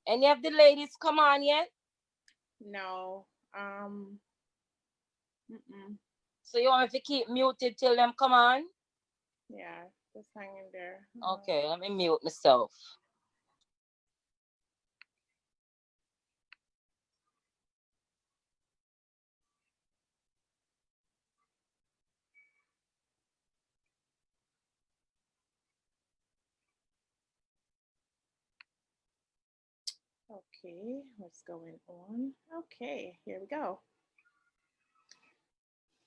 Any of the ladies come on yet? No. Mm-mm. So you want me to keep muted till them come on? Yeah, just hang in there. Okay, let me mute myself. Okay, what's going on? Okay, here we go.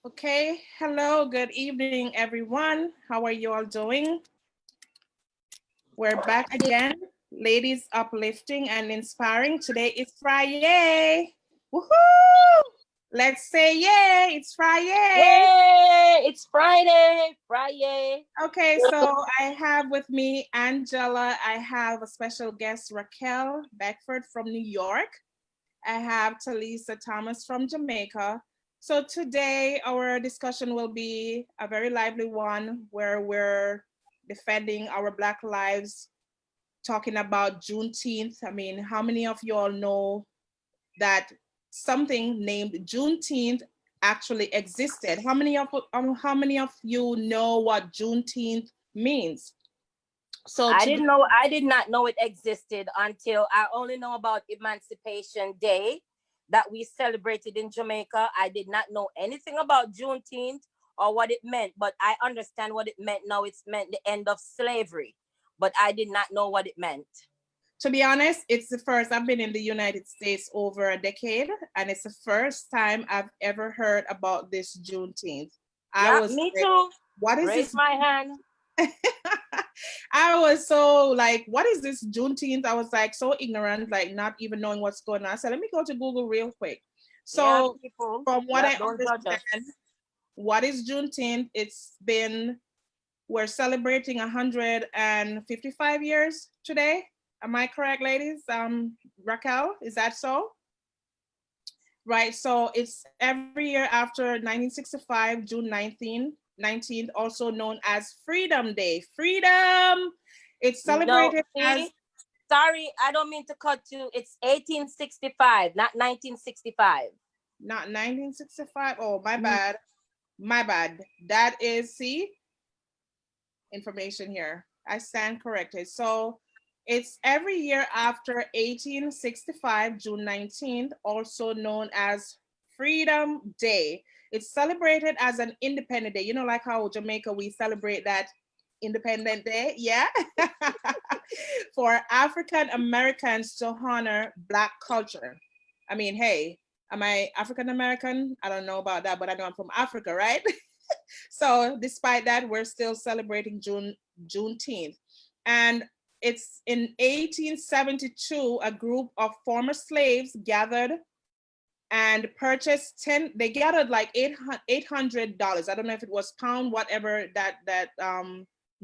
Okay, hello, good evening, everyone. How are you all doing? We're back again, ladies uplifting and inspiring. Today is Friday. Woohoo! Let's say yay, it's Friday. Yay! It's Friday. Friday. Okay, so I have with me Angela. I have a special guest, Raquel Beckford from New York. I have Talisa Thomas from Jamaica. So today our discussion will be a very lively one where we're defending our Black lives, talking about Juneteenth. I mean, how many of you all know that something named Juneteenth actually existed? How many of you know what Juneteenth means? So I today, didn't know. I did not know it existed until I only know about Emancipation Day that we celebrated in Jamaica. I did not know anything about Juneteenth or what it meant, but I understand what it meant now. It's meant the end of slavery, but I did not know what it meant. to be honest, it's the first. I've been in the United States over a decade, and it's the first time I've ever heard about this Juneteenth. I Yeah, was me like, too. what is Raise this? my hand. I was so like, what is this Juneteenth? I was like so ignorant, like not even knowing what's going on. I said, let me go to Google real quick. Yeah, So, people. from what Yeah, I don't judge us. understand, what is Juneteenth? We're celebrating 155 years today. Am I correct, ladies? Raquel, is that so? Right. So it's every year after 1965, June 19th, also known as Freedom Day. Freedom! It's No, celebrated as see, sorry, I don't mean to cut you. It's 1865, not 1965. not 1965. Oh, my bad. My bad. That is, see, information here. I stand corrected. So it's every year after 1865, June 19th, also known as Freedom Day. It's celebrated as an independent day. You know, like how Jamaica, we celebrate that Independent Day. Yeah. For African Americans to honor Black culture. I mean, hey, am I African American? I don't know about that, but I know I'm from Africa, right? So despite that, we're still celebrating Juneteenth. And it's in 1872, a group of former slaves gathered and purchased they gathered like $800. I don't know if it was pound, whatever that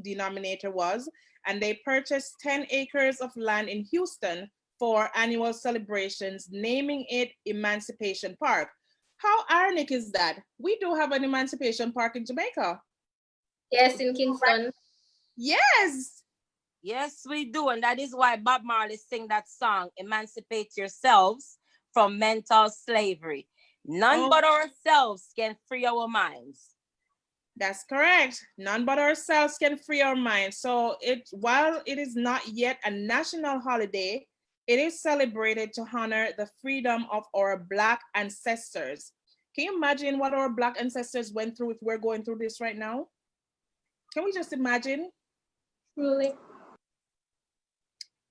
denominator was. And they purchased 10 acres of land in Houston for annual celebrations, naming it Emancipation Park. How ironic is that? We do have an Emancipation Park in Jamaica. Yes, in Kingston. Yes. Yes, we do. And that is why Bob Marley sing that song, Emancipate Yourselves from Mental Slavery. None Oh, but ourselves can free our minds. that's correct. None but ourselves can free our minds. So while it is not yet a national holiday, it is celebrated to honor the freedom of our Black ancestors. Can you imagine what our Black ancestors went through if we're going through this right now? Can we just imagine? Truly.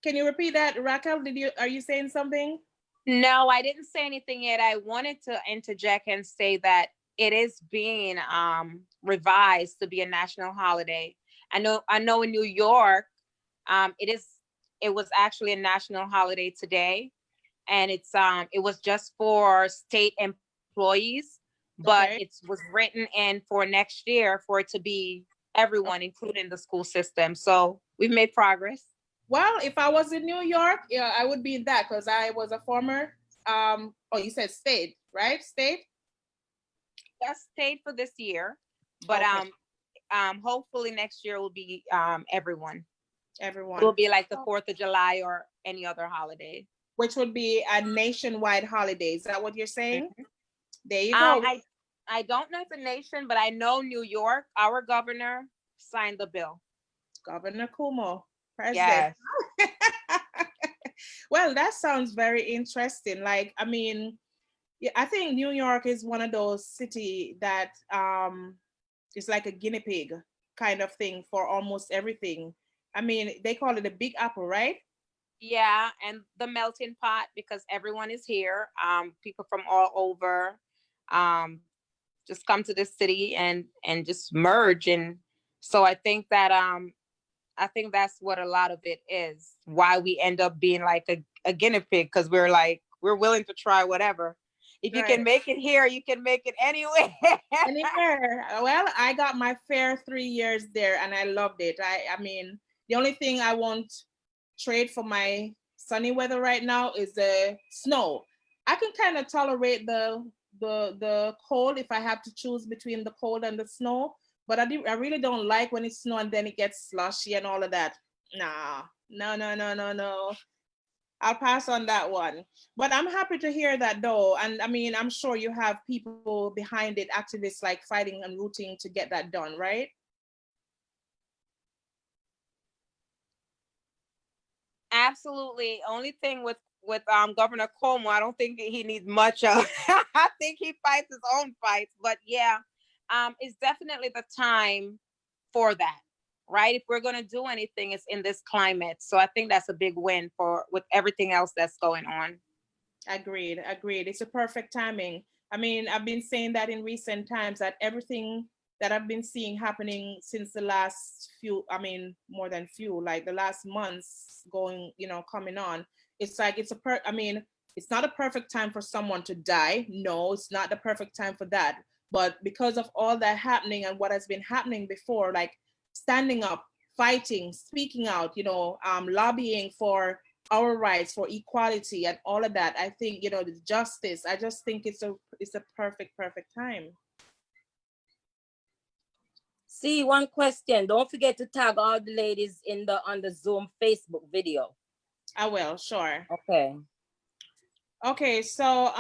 Can you repeat that, Raquel? Are you saying something? No, I didn't say anything yet. I wanted to interject and say that it is being revised to be a national holiday. I know in New York, it was actually a national holiday today, and it was just for state employees, but it Okay. was written in for next year for it to be everyone, including the school system. So we've made progress. Well, if I was in New York, yeah, I would be in that because I was a former. Oh, you said state, right? State. Just stayed for this year, but Okay. hopefully next year will be everyone. It will Everyone, be like the 4th of July or any other holiday. which would be a nationwide holiday. Is that what you're saying? Mhm. There you go. I don't know the nation, but I know New York, our governor signed the bill. Governor Cuomo, president. Yes. Well, that sounds very interesting. Like, I mean, yeah, I think New York is one of those city that is like a guinea pig kind of thing for almost everything. I mean, they call it a Big Apple, right? Yeah, and the melting pot because everyone is here. People from all over just come to this city and just merge. And so I think that's what a lot of it is. Why we end up being like a guinea pig because we're willing to try whatever. If you Right. can make it here, you can make it anywhere. Anywhere. Well, I got my fair 3 years there and I loved it. I mean, the only thing I won't trade for my sunny weather right now is the snow. I can kind of tolerate the cold if I have to choose between the cold and the snow, but I really don't like when it snows and then it gets slushy and all of that. Nah, no, no, no, no, no. I'll pass on that one. But I'm happy to hear that though. And I mean, I'm sure you have people behind it, activists like fighting and rooting to get that done, right? Absolutely. Only thing with Governor Cuomo, I don't think he needs much of. I think he fights his own fights. But yeah, it's definitely the time for that, right? If we're gonna do anything, it's in this climate. So I think that's a big win for with everything else that's going on. Agreed, agreed. It's a perfect timing. I mean, I've been saying that in recent times that everything that I've been seeing happening since the last few, I mean, more than few, like the last months going, coming on, it's like I mean, it's not a perfect time for someone to die. No, it's not the perfect time for that. But because of all that happening and what has been happening before, like standing up, fighting, speaking out, lobbying for our rights, for equality and all of that, I think, the justice, I just think it's a perfect time. See, one question. Don't forget to tag all the ladies on the Zoom Facebook video. I will, sure. Okay. Okay, so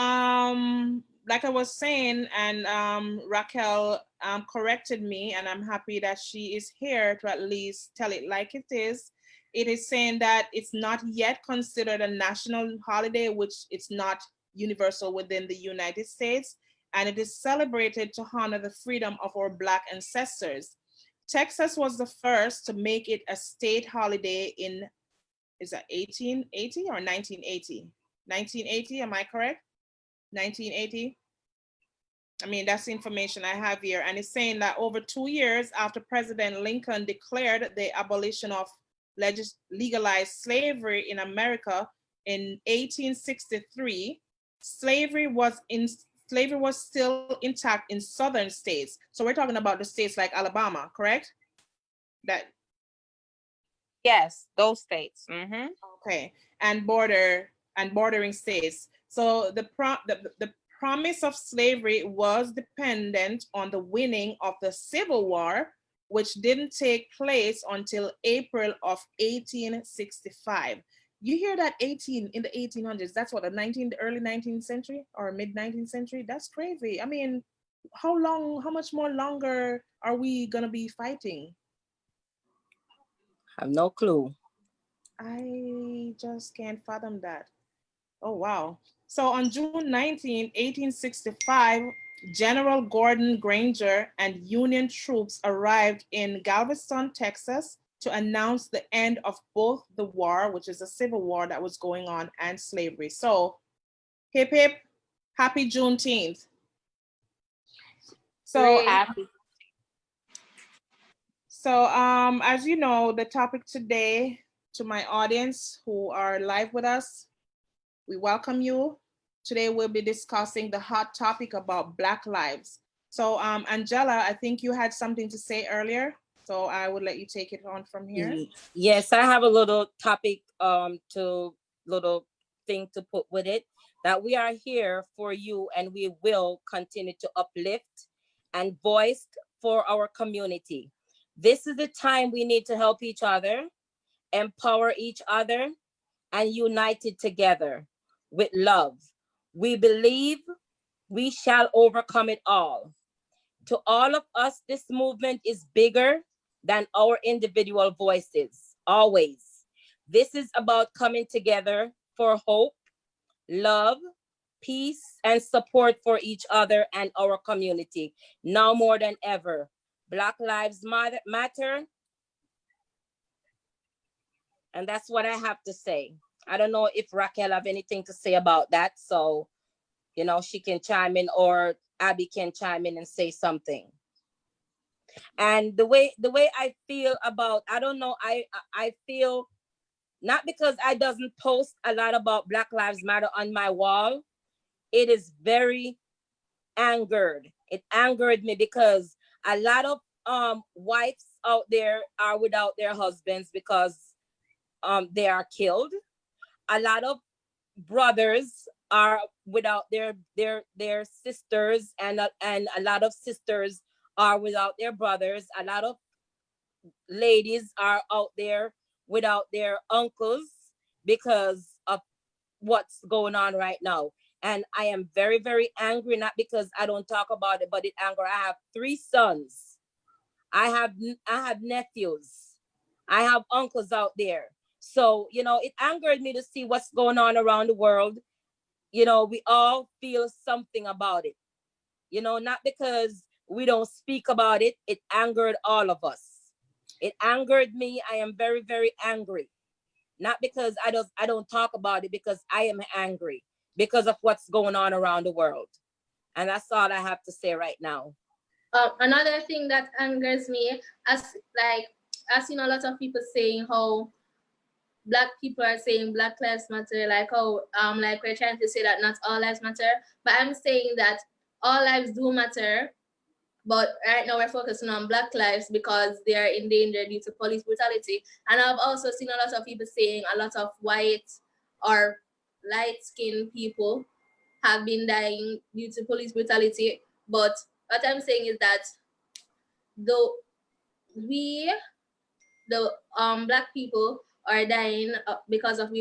like I was saying, and Raquel corrected me, and I'm happy that she is here to at least tell it like it is. It is saying that it's not yet considered a national holiday, which it's not universal within the United States, and it is celebrated to honor the freedom of our Black ancestors. Texas was the first to make it a state holiday in, is that 1880 or 1980? 1980, am I correct? 1980. I mean, that's the information I have here. And it's saying that over 2 years after President Lincoln declared the abolition of legalized slavery in America in 1863, slavery was still intact in southern states. So we're talking about the states like Alabama, correct? That Yes, those states. Mm-hmm. Okay, and bordering states. So the promise of slavery was dependent on the winning of the Civil War, which didn't take place until April of 1865. You hear that 18 in the 1800s? That's what, the early 19th century or mid 19th century? That's crazy. I mean, how much more longer are we gonna be fighting? I have no clue. I just can't fathom that. Oh, wow. So on June 19, 1865, General Gordon Granger and Union troops arrived in Galveston, Texas, to announce the end of both the war, which is a civil war that was going on, and slavery. So, hip hip, happy Juneteenth. So, Happy. as you know, the topic today, to my audience who are live with us, we welcome you. Today we'll be discussing the hot topic about Black lives. So Angela, I think you had something to say earlier, so I would let you take it on from here. Yes, I have a little topic, little thing to put with it, that we are here for you and we will continue to uplift and voice for our community. This is the time we need to help each other empower each other, and united together with love. We believe we shall overcome it all. To all of us, this movement is bigger than our individual voices, always. This is about coming together for hope, love, peace, and support for each other and our community. Now more than ever, Black Lives Matter, and that's what I have to say. I don't know if Raquel have anything to say about that, so she can chime in, or Abby can chime in and say something. And the way I feel about, I don't know, I feel, not because I doesn't post a lot about Black Lives Matter on my wall, it is very angered. It angered me because a lot of wives out there are without their husbands because they are killed. A lot of brothers are without their sisters, and a lot of sisters are without their brothers. A lot of ladies are out there without their uncles because of what's going on right now. And I am very, very angry, not because I don't talk about it, but it anger. I have 3 sons. I have nephews. I have uncles out there. So, it angered me to see what's going on around the world. We all feel something about it. Not because we don't speak about it. It angered all of us. It angered me. I am very, very angry. Not because I don't talk about it, because I am angry because of what's going on around the world. And that's all I have to say right now. Another thing that angers me, I've seen a lot of people saying how Black people are saying Black Lives Matter, like how like we're trying to say that not all lives matter, but I'm saying that all lives do matter. But right now we're focusing on Black lives because they are in danger due to police brutality. And I've also seen a lot of people saying a lot of white or light-skinned people have been dying due to police brutality. But what I'm saying is that though we, the Black people, are dying because of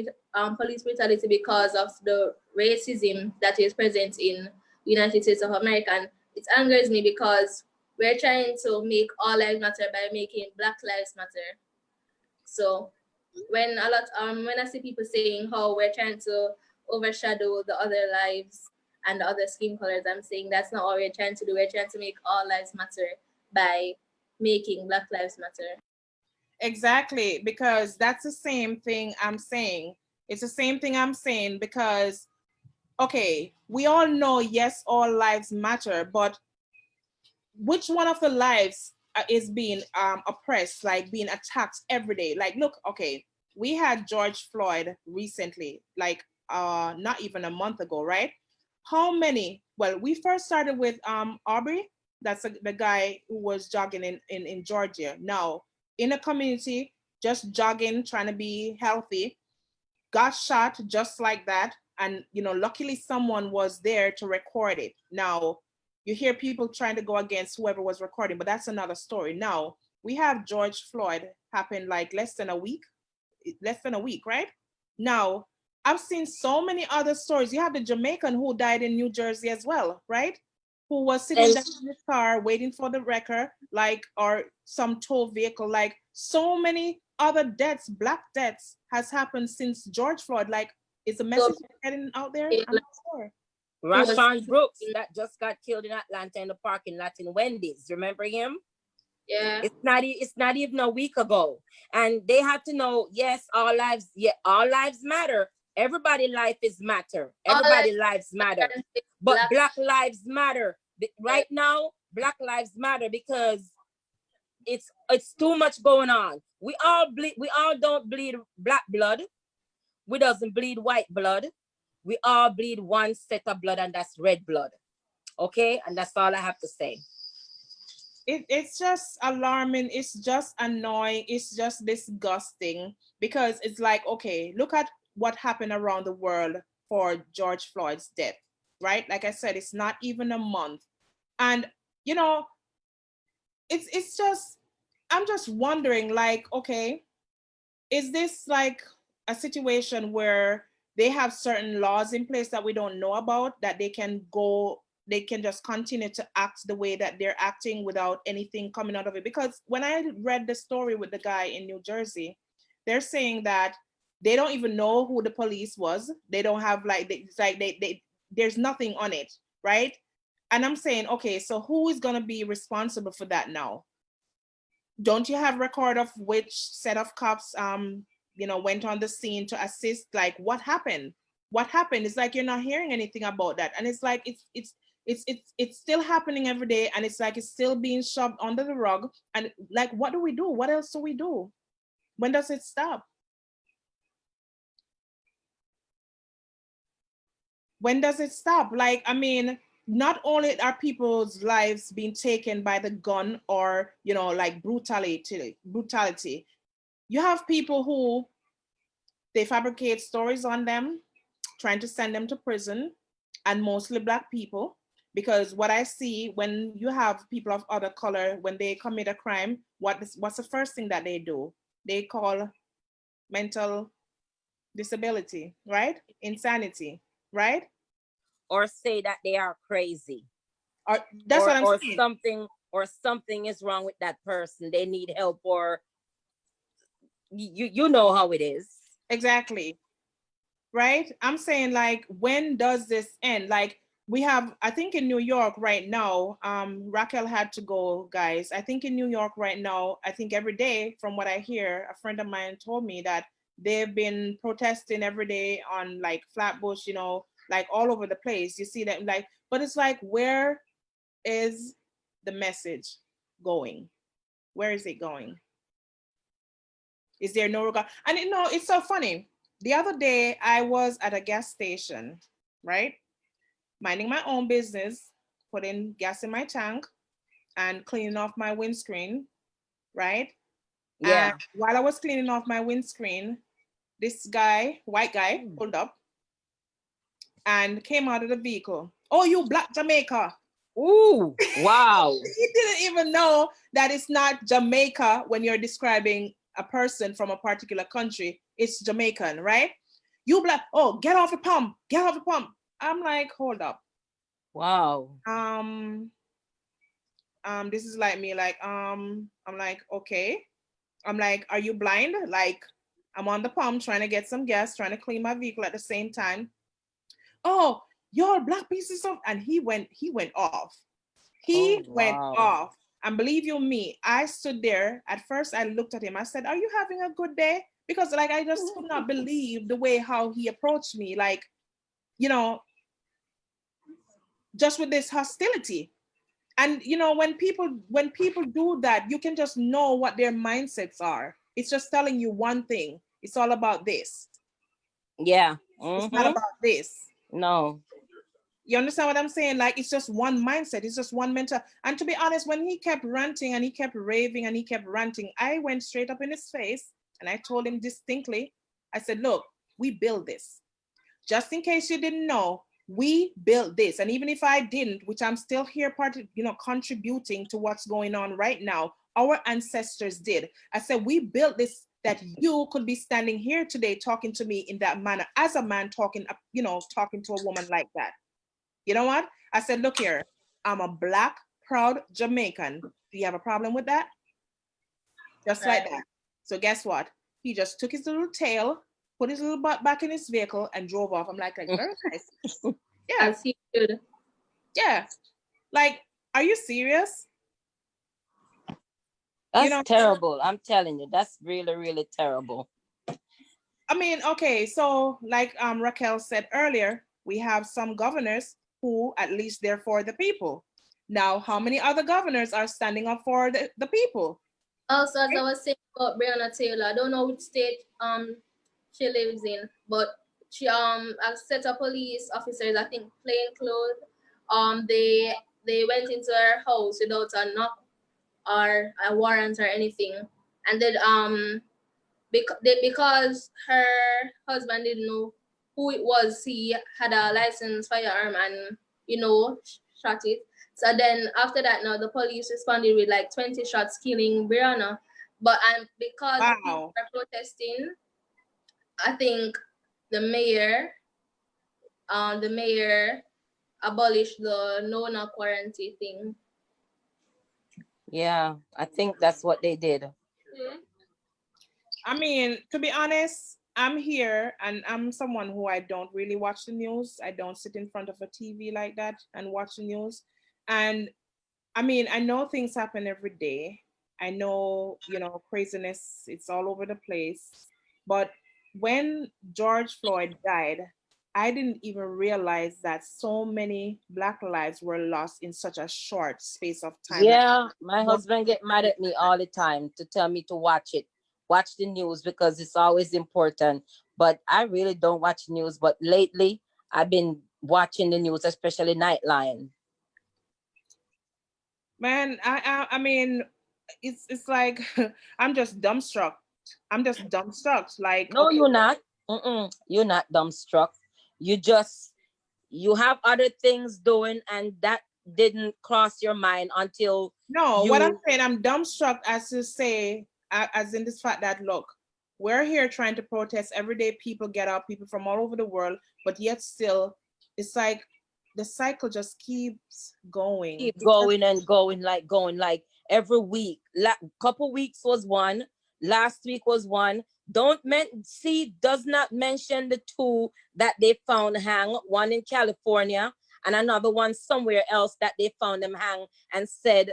police brutality, because of the racism that is present in the United States of America. And it angers me because we're trying to make all lives matter by making Black lives matter. So when I see people saying how we're trying to overshadow the other lives and the other skin colors, I'm saying that's not what we're trying to do. We're trying to make all lives matter by making Black lives matter. Exactly, because that's the same thing I'm saying. It's the same thing I'm saying because, okay, we all know, yes, all lives matter, but which one of the lives is being oppressed, like being attacked every day? Like, look, okay, we had George Floyd recently, like not even a month ago, right? How many? Well, we first started with Aubrey. That's the guy who was jogging in Georgia. Now, in a community, just jogging, trying to be healthy, got shot just like that. And, luckily someone was there to record it. Now, you hear people trying to go against whoever was recording, but that's another story. Now, we have George Floyd happen like less than a week, right? Now, I've seen so many other stories. You have the Jamaican who died in New Jersey as well, right? Who was sitting down in his car waiting for the wrecker, like, or some tow vehicle. Like, so many other deaths, Black deaths, has happened since George Floyd. Like, is the message getting out there? I'm not sure. Rashawn Brooks, that just got killed in Atlanta in the parking lot in Wendy's. Remember him? Yeah. It's not even a week ago. And they have to know, yes, all lives matter. Everybody life is matter. Everybody lives matter. But Black lives matter. Right now, Black lives matter because it's too much going on. We all don't bleed black blood. We doesn't bleed white blood. We all bleed one set of blood, and that's red blood. Okay? And that's all I have to say. It's just alarming. It's just annoying. It's just disgusting because it's like, okay, look at what happened around the world for George Floyd's death, right? Like I said, it's not even a month. And, it's just, I'm just wondering, like, okay, is this like a situation where they have certain laws in place that we don't know about, that they can just continue to act the way that they're acting without anything coming out of it? Because when I read the story with the guy in New Jersey, they're saying that they don't even know who the police was. They don't have it's like they there's nothing on it, right? And I'm saying, okay, so who is going to be responsible for that now? Don't you have record of which set of cops went on the scene to assist? Like, what happened? It's like you're not hearing anything about that. And it's like it's still happening every day, and it's like it's still being shoved under the rug. And like, what do we do? What else do we do? When does it stop? When does it stop? Like, I mean, not only are people's lives being taken by the gun or, like brutality. You have people who they fabricate stories on them, trying to send them to prison, and mostly Black people. Because what I see when you have people of other color, when they commit a crime, what's the first thing that they do? They call mental disability, right? Insanity, right? Or say that they are crazy. Or that's what I'm saying. Something is wrong with that person. They need help, or you know how it is. Exactly. Right? I'm saying, like, when does this end? Like, we have, I think in New York right now, Raquel had to go, guys. I think in New York right now, I think every day, from what I hear, a friend of mine told me that they've been protesting every day on like Flatbush, like all over the place. You see that, like, but it's like, where is the message going? Where is it going? Is there no regard? And it's so funny. The other day I was at a gas station, right? Minding my own business, putting gas in my tank and cleaning off my windscreen, right? Yeah. And while I was cleaning off my windscreen, this guy, white guy, pulled up and came out of the vehicle. Oh, you Black Jamaica. Ooh, wow. He didn't even know that it's not Jamaica when you're describing a person from a particular country. It's Jamaican, right? You Black, oh, get off the pump, get off the pump. I'm like, hold up. Wow. This is like me, like, I'm like, okay. I'm like, are you blind? Like, I'm on the pump trying to get some gas, trying to clean my vehicle at the same time. Oh, you're Black pieces of, and he went off. He went off. And believe you me, I stood there. At first, I looked at him. I said, are you having a good day? Because like, I just could not believe the way how he approached me. Like, just with this hostility. And when people do that, you can just know what their mindsets are. It's just telling you one thing. It's all about this. Yeah. It's not about this. No. You understand what I'm saying? Like, it's just one mindset. It's just one mental. And to be honest, when he kept ranting and he kept raving and he kept ranting, I went straight up in his face and I told him distinctly, I said, look, we built this. Just in case you didn't know, we built this. And even if I didn't, which I'm still here contributing to what's going on right now, our ancestors did. I said, we built this that you could be standing here today talking to me in that manner as a man talking to a woman like that. You know what? I said, look here, I'm a Black, proud Jamaican. Do you have a problem with that? Just like that. So guess what? He just took his little tail, put his little butt back in his vehicle and drove off. I'm like very nice. Yeah. As he should. Yeah. Like, are you serious? That's terrible. I'm telling you, that's really, really terrible. I mean, okay, so like Raquel said earlier, we have some governors who at least they're for the people. Now, how many other governors are standing up for the people? Also, as I was saying about Breonna Taylor, I don't know which state she lives in, but she a set of police officers, I think plain clothes, they went into her house without a knock or a warrant or anything, and then because her husband didn't know who it was, he had a licensed firearm and shot it. So then after that, now the police responded with like 20 shots killing Breonna. But because Wow. people are protesting, I think the mayor abolished the no quarantine thing. Yeah, I think that's what they did. I mean, to be honest, I'm here and I'm someone who I don't really watch the news. I don't sit in front of a TV like that and watch the news. And I mean, I know things happen every day. I know, craziness, it's all over the place. But when George Floyd died, I didn't even realize that so many Black lives were lost in such a short space of time. Yeah, my husband get mad at me all the time to tell me to watch the news because it's always important. But I really don't watch news. But lately, I've been watching the news, especially Nightline. Man, I mean, it's like I'm just dumbstruck. I'm just dumbstruck. Like, No, okay, you're not. You're not dumbstruck. You have other things doing, and that didn't cross your mind until no, what I'm you. saying, I'm dumbstruck as to say, as in this fact that look, we're here trying to protest. Every day people get up, people from all over the world, but yet still, it's like the cycle just keeps going. Keep going and going like every week. Couple weeks was one, last week was one. Does not mention the two that they found hang, one in California and another one somewhere else that they found them hang and said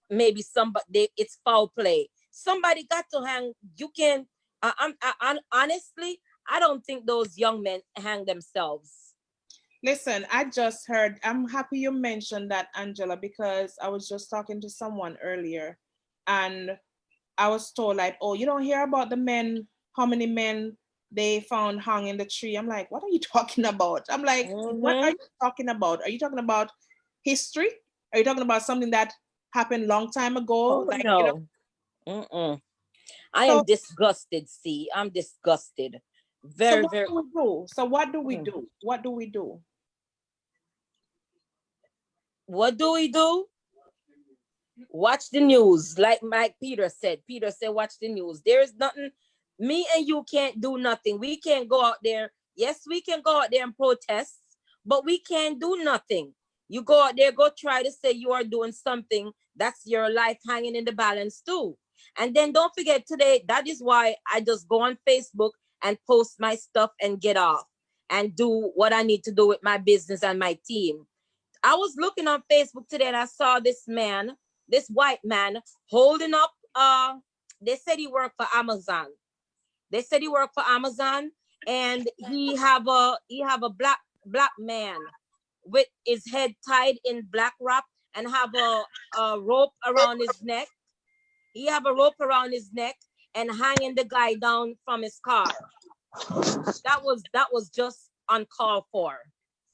maybe somebody, it's foul play. Somebody got to hang. You can honestly, I don't think those young men hang themselves. Listen, I just heard, I'm happy you mentioned that, Angela, because I was just talking to someone earlier and I was told, like, oh, you don't hear about the men, how many men they found hung in the tree. I'm like, what are you talking about? I'm like, what are you talking about? Are you talking about history? Are you talking about something that happened long time ago? Oh, Like, no. I so, am disgusted, see. I'm disgusted. so Very, what very. do we do? So what do we do? What do we do? What do we do? Watch the news. Like Peter said. Peter said, watch the news. There is nothing. Me and you can't do nothing. We can't go out there. Yes, we can go out there and protest, but we can't do nothing. You go out there, go try to say you are doing something. That's your life hanging in the balance too. And then don't forget today, that is why I just go on Facebook and post my stuff and get off and do what I need to do with my business and my team. I was looking on Facebook today and I saw this white man holding up, they said he worked for Amazon. And he have a black man with his head tied in black wrap and have a rope around his neck. He have a rope around his neck and hanging the guy down from his car. That was just uncalled for.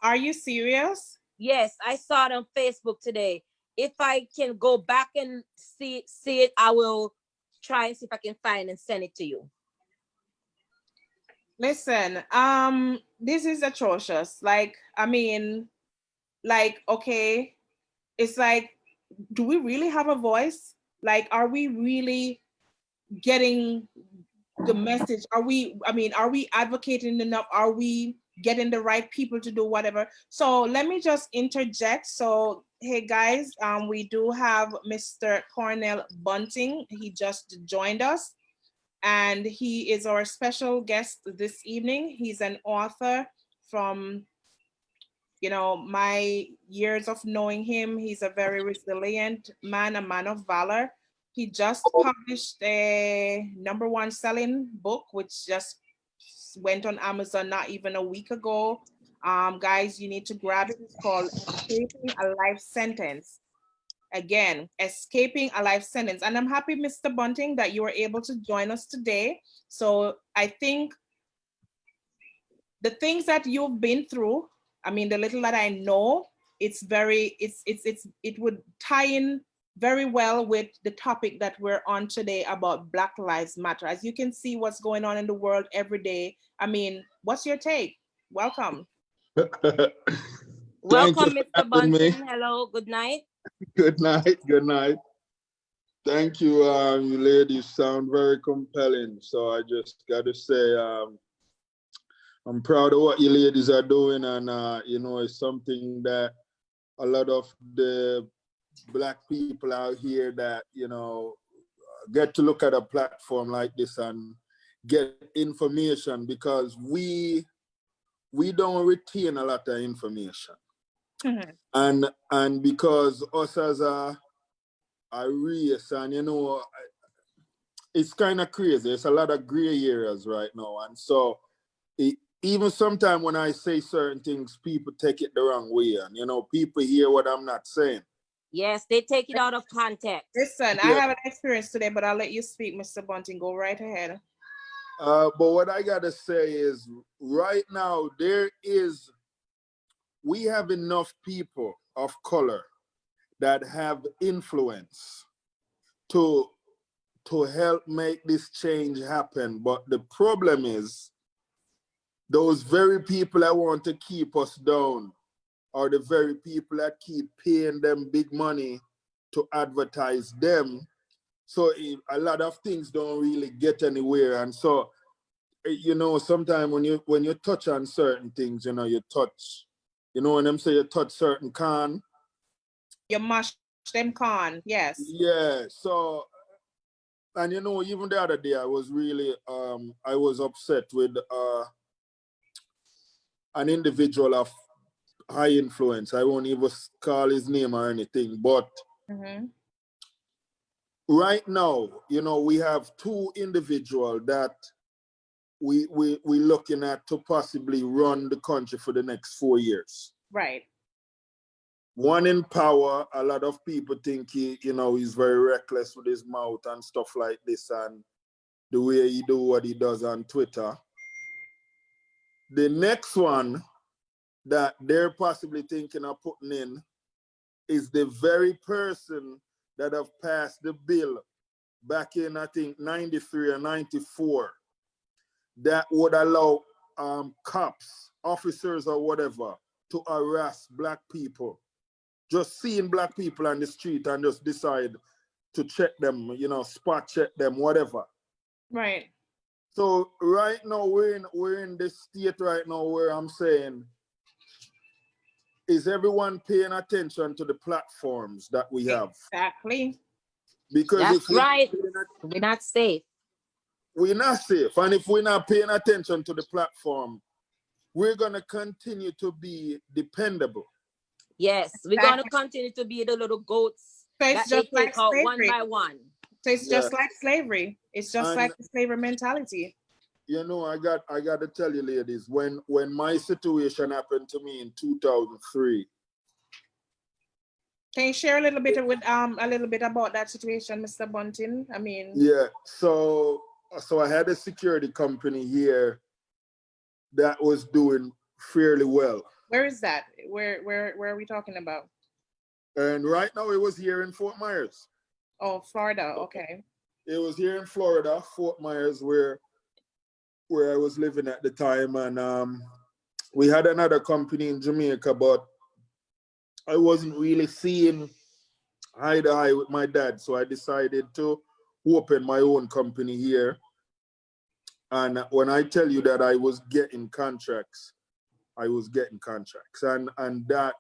Are you serious? Yes, I saw it on Facebook today. If I can go back and see it, I will try and see if I can find and send it to you. Listen, this is atrocious. Like, I mean, like, okay, it's like, do we really have a voice? Like, are we really getting the message? Are we advocating enough? Are we getting the right people to do whatever? So let me just interject. So, hey guys, we do have Mr. Cornell Bunting. He just joined us and he is our special guest this evening. He's an author. From my years of knowing him, he's a very resilient man, a man of valor. He just published a #1 selling book, which just went on Amazon not even a week ago. Guys, you need to grab it. It's called Escaping a Life Sentence. Again, Escaping a Life Sentence. And I'm happy, Mr. Bunting, that you were able to join us today. So I think the things that you've been through, I mean, the little that I know, it would tie in very well with the topic that we're on today about Black Lives Matter. As you can see what's going on in the world every day. I mean, what's your take? Welcome. Welcome, Mr. Bunting. Hello, good night. Good night. Good night. Thank you. You ladies sound very compelling. So I just got to say, I'm proud of what you ladies are doing, and you know, it's something that a lot of the Black people out here that, you know, get to look at a platform like this and get information, because we don't retain a lot of information. Mhm. And because us as a race, and you know, it's kind of crazy. There's a lot of gray areas right now, and so even sometimes when I say certain things, people take it the wrong way, and you know, people hear what I'm not saying. Yes, they take it out of context. Listen, I Yeah. have an experience today, but I'll let you speak, Mr. Bunting. Go right ahead. But what I gotta say is, right now we have enough people of color that have influence to help make this change happen. But the problem is, those very people that want to keep us down are the very people that keep paying them big money to advertise them. So a lot of things don't really get anywhere. And so, you know, sometimes when you touch on certain things, you know, you touch, you know, when them say you touch certain can. You mash them con, yes. Yeah. So, and you know, even the other day I was really I was upset with an individual of high influence. I won't even call his name or anything, but Mhm. right now, you know, we have two individuals that we looking at to possibly run the country for the next 4 years. Right. One in power. A lot of people think he's very reckless with his mouth and stuff like this, and the way he do what he does on Twitter. The next one that they're possibly thinking of putting in is the very person that have passed the bill back in, I think, 93 or 94, that would allow cops, officers or whatever, to harass Black people. Just seeing Black people on the street and just decide to check them, you know, spot check them, whatever. Right. So right now we're in this state right now where I'm saying, is everyone paying attention to the platforms that we have? Exactly. Because That's if we're right. We're not safe. we're not safe, and if we're not paying attention to the platform, we're gonna continue to be dependable. Yes, we're going to Exactly. continue to be the little goats So that it's they just like take out one slavery. by one. So it's Yeah. just like slavery. It's just And like the slavery mentality. you know, I got to tell you, ladies, when my situation happened to me in 2003. Can you share a little bit about that situation, Mr. Bunting? I mean, Yeah, so I had a security company here that was doing fairly well. where is that? Where are we talking about? And right now it was here in Fort Myers. Oh, Florida. Okay. It was here in Florida, Fort Myers, where I was living at the time. And we had another company in Jamaica, but I wasn't really seeing eye to eye with my dad. So I decided to open my own company here. And when I tell you that I was getting contracts, and that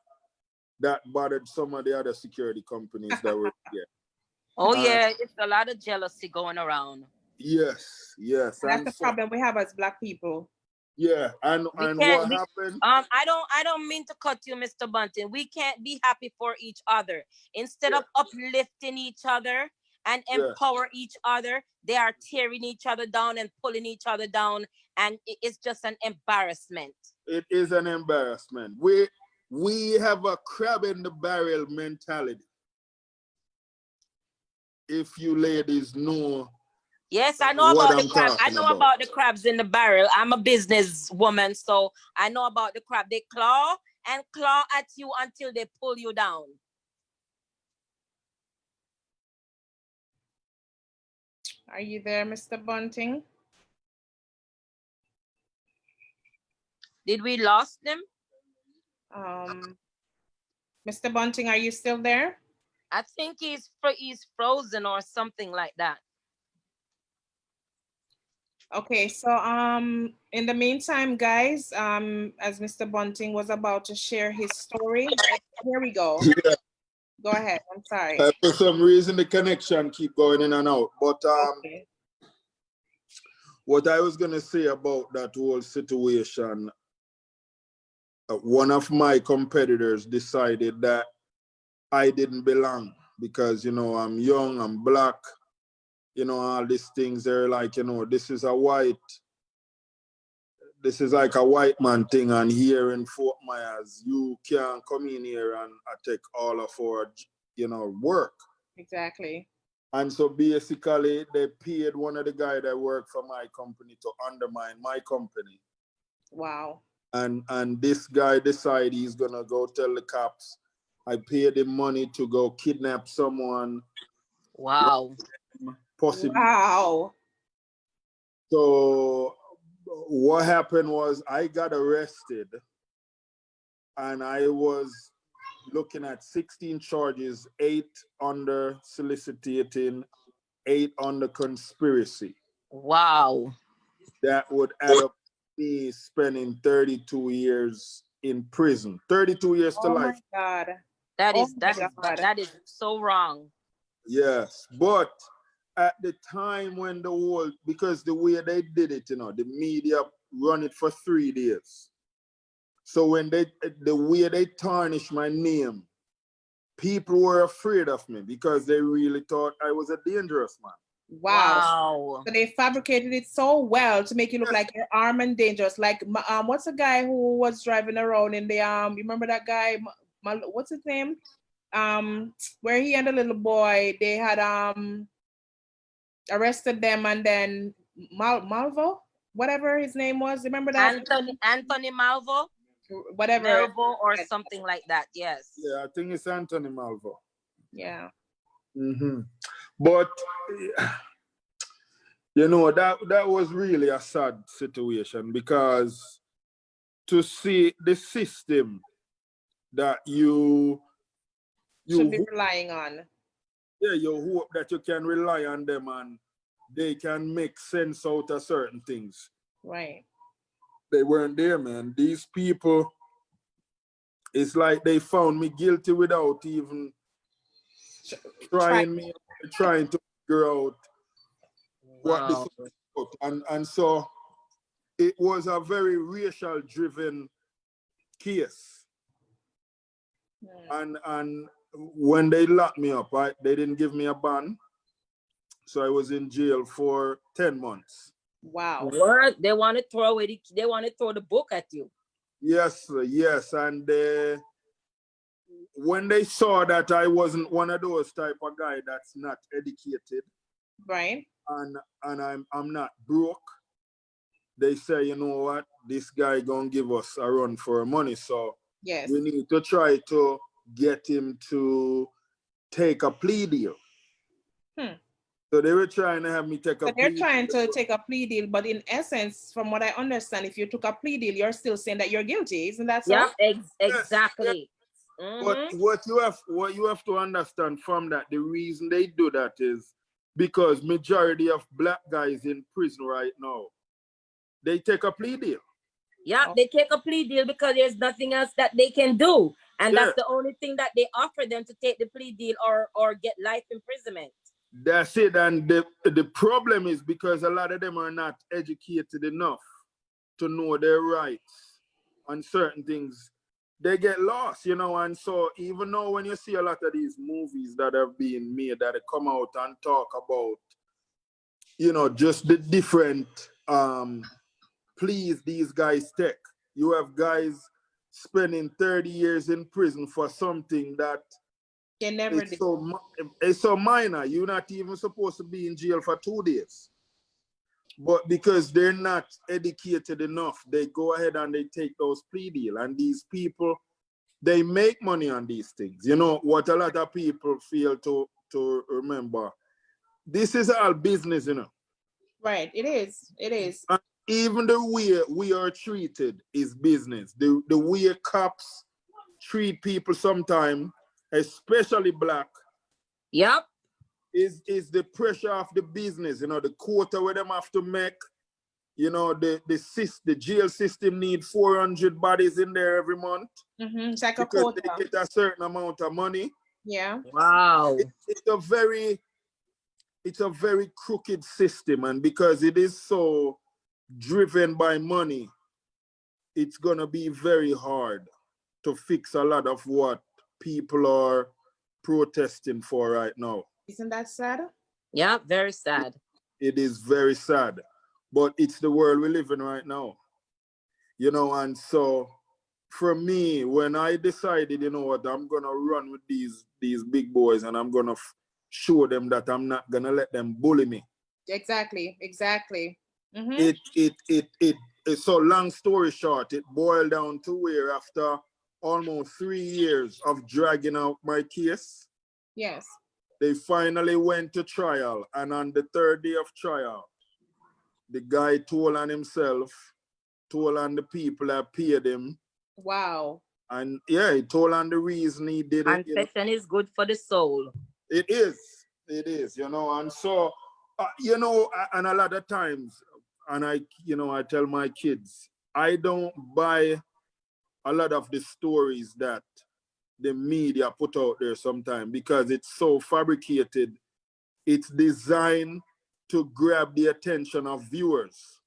bothered some of the other security companies that were here. Oh yeah, it's a lot of jealousy going around. Yes. And that's And the so, problem we have as Black people. yeah, and We what can't be, happened? I don't mean to cut you, Mr. Bunting. We can't be happy for each other. Instead Yeah. of uplifting each other and Yeah. empower each other, they are tearing each other down and pulling each other down, and it's just an embarrassment. It is an embarrassment. We have a crab in the barrel mentality. If you ladies know Yes, I know what about the I'm crab. I talking know about. about the crabs in the barrel. I'm a business woman, so I know about the crab. They claw and claw at you until they pull you down. Are you there, Mr. Bunting? Did we lost them? Mr. Bunting, are you still there? I think he's frozen or something like that. Okay, so in the meantime, guys, as Mr. Bunting was about to share his story, here we go. Yeah. Go ahead. I'm sorry. For some reason, the connection keep going in and out. But Okay. what I was gonna say about that whole situation, one of my competitors decided that I didn't belong because, you know, I'm young, I'm black, you know, all these things. They're like, you know, this is like a white man thing, and here in Fort Myers, you can't come in here and take all of our, you know, work. Exactly. And so basically, they paid one of the guys that worked for my company to undermine my company. Wow. And this guy decided he's gonna go tell the cops I paid him money to go kidnap someone. Wow. Possibly. Wow. So what happened was I got arrested, and I was looking at 16 charges, 8 under soliciting, 8 under conspiracy. Wow. That would add up to me spending 32 years in prison. 32 years to Oh my life. God. That Oh is my God. that is so wrong. Yes. But at the time when the whole, because the way they did it, you know, the media run it for 3 days. So when the way they tarnished my name, people were afraid of me because they really thought I was a dangerous man. Wow. Wow. So they fabricated it so well to make you look like you're armed and dangerous. Like, what's the guy who was driving around in the you remember that guy? What's his name? Where he and the little boy, they had arrested them, and then Malvo, whatever his name was. Remember that? Anthony Malvo? Whatever. Malvo or something like that. Yes. Yeah, I think it's Anthony Malvo. Yeah. Mm-hmm. But you know, that was really a sad situation, because to see the system that you Should be relying on. Yeah, you hope that you can rely on them and they can make sense out of certain things. Right. They weren't there, man. These people, it's like they found me guilty without even trying to figure out what this was about. And so it was a very racial driven case. And when they locked me up, they didn't give me a bond. So I was in jail for 10 months. Wow. What? They want to throw it, they want to throw the book at you. Yes, yes. And when they saw that I wasn't one of those type of guy that's not educated, right, and I'm not broke, they say, you know what, this guy gonna give us a run for money, so yes, we need to try to get him to take a plea deal. So they were trying to have me take a plea deal. They're trying to take a plea deal, but in essence, from what I understand, if you took a plea deal, you're still saying that you're guilty, isn't that so? Yeah, exactly. Yes. But what you have to understand from that, the reason they do that is because majority of black guys in prison right now, they take a plea deal. Yeah, they take a plea deal because there's nothing else that they can do. And that's the only thing that they offer them, to take the plea deal or get life imprisonment. That's it. And the problem is because a lot of them are not educated enough to know their rights on certain things. They get lost, you know. And so even though when you see a lot of these movies that have been made that come out and talk about, you know, just the different pleas these guys take. You have guys spending 30 years in prison for something that it's so minor. You're not even supposed to be in jail for 2 days. But because they're not educated enough, they go ahead and they take those plea deals. And these people, they make money on these things. You know, what a lot of people fail to remember. This is all business, you know. Right, it is. It is. And even the way we are treated is business. The way cops treat people sometimes, especially black, Yep. Is the pressure of the business, you know, the quota where them have to make, you know, the jail system need 400 bodies in there every month It's like a because quota. they get a certain amount of money. Yeah. Wow. It's a very crooked system, and because it is so driven by money, it's gonna be very hard to fix a lot of what people are protesting for right now. Isn't that sad? Yeah, very sad. It is very sad, but it's the world we live in right now, you know. And so for me, when I decided, you know what, I'm gonna run with these big boys, and I'm gonna show them that I'm not gonna let them bully me. Exactly. So long story short, it boiled down to where after almost 3 years of dragging out my case, Yes. they finally went to trial. And on the third day of trial, the guy told on himself, told on the people that paid him. Wow. And yeah, he told on the reason he did it. Confession is good for the soul. It is, you know. And so, you know, and a lot of times, and I tell my kids, I don't buy a lot of the stories that the media put out there sometimes because it's so fabricated. It's designed to grab the attention of viewers.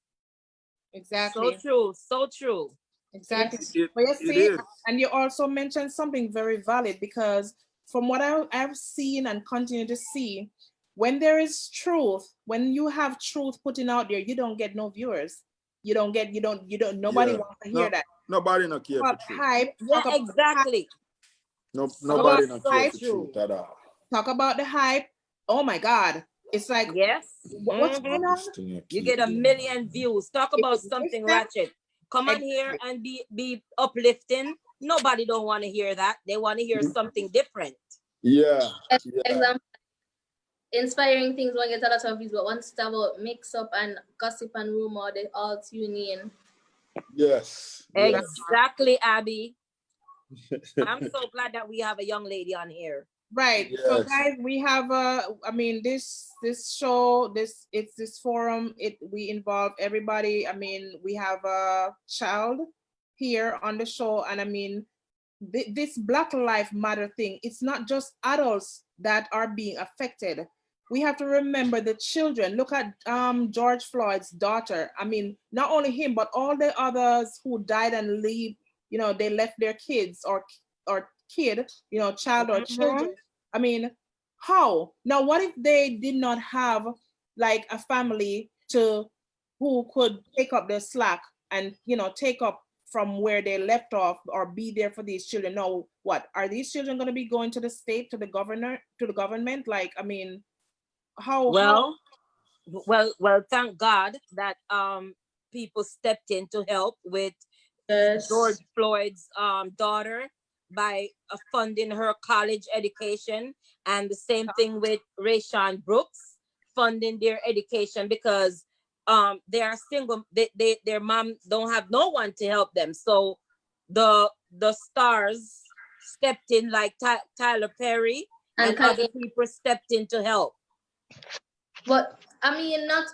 Exactly. So true. So true. Exactly. But you It see, is. and you also mentioned something very valid, because from what I've seen and continue to see, when there is truth, when you have truth putting out there, you don't get no viewers. Nobody Yeah. wants to hear that. Nobody not care for About truth. hype. Yeah, exactly. Nobody not So care for true. truth at all. Talk about the hype. Oh my God. It's like, Yes. what's going on? You get 1 million views. Talk about something ratchet. Come on here and be uplifting. Nobody don't want to hear that. They want to hear something different. Yeah. Example, inspiring things won't get a lot of views, but once it's about mix up and gossip and rumor, they all tune in. Yes. Exactly, Abby. I'm so glad that we have a young lady on here. Right. Yes. So guys, we have this show, this forum, we involve everybody. I mean, we have a child here on the show, and I mean, this Black Lives Matter thing, it's not just adults that are being affected. We have to remember the children. Look at George Floyd's daughter. I mean, not only him, but all the others who died and leave, you know, they left their kids or kid, you know, child or children. I mean, how? Now, what if they did not have like a family who could take up the slack and, you know, take up from where they left off or be there for these children? No, what are these children going to be going to the state, to the government? Like, I mean, how? Well, thank God that people stepped in to help with George Floyd's daughter by funding her college education, and the same thing with Rayshawn Brooks, funding their education, because they are single. Their mom don't have no one to help them. So the stars stepped in, like Tyler Perry and other people stepped in to help. But I mean, not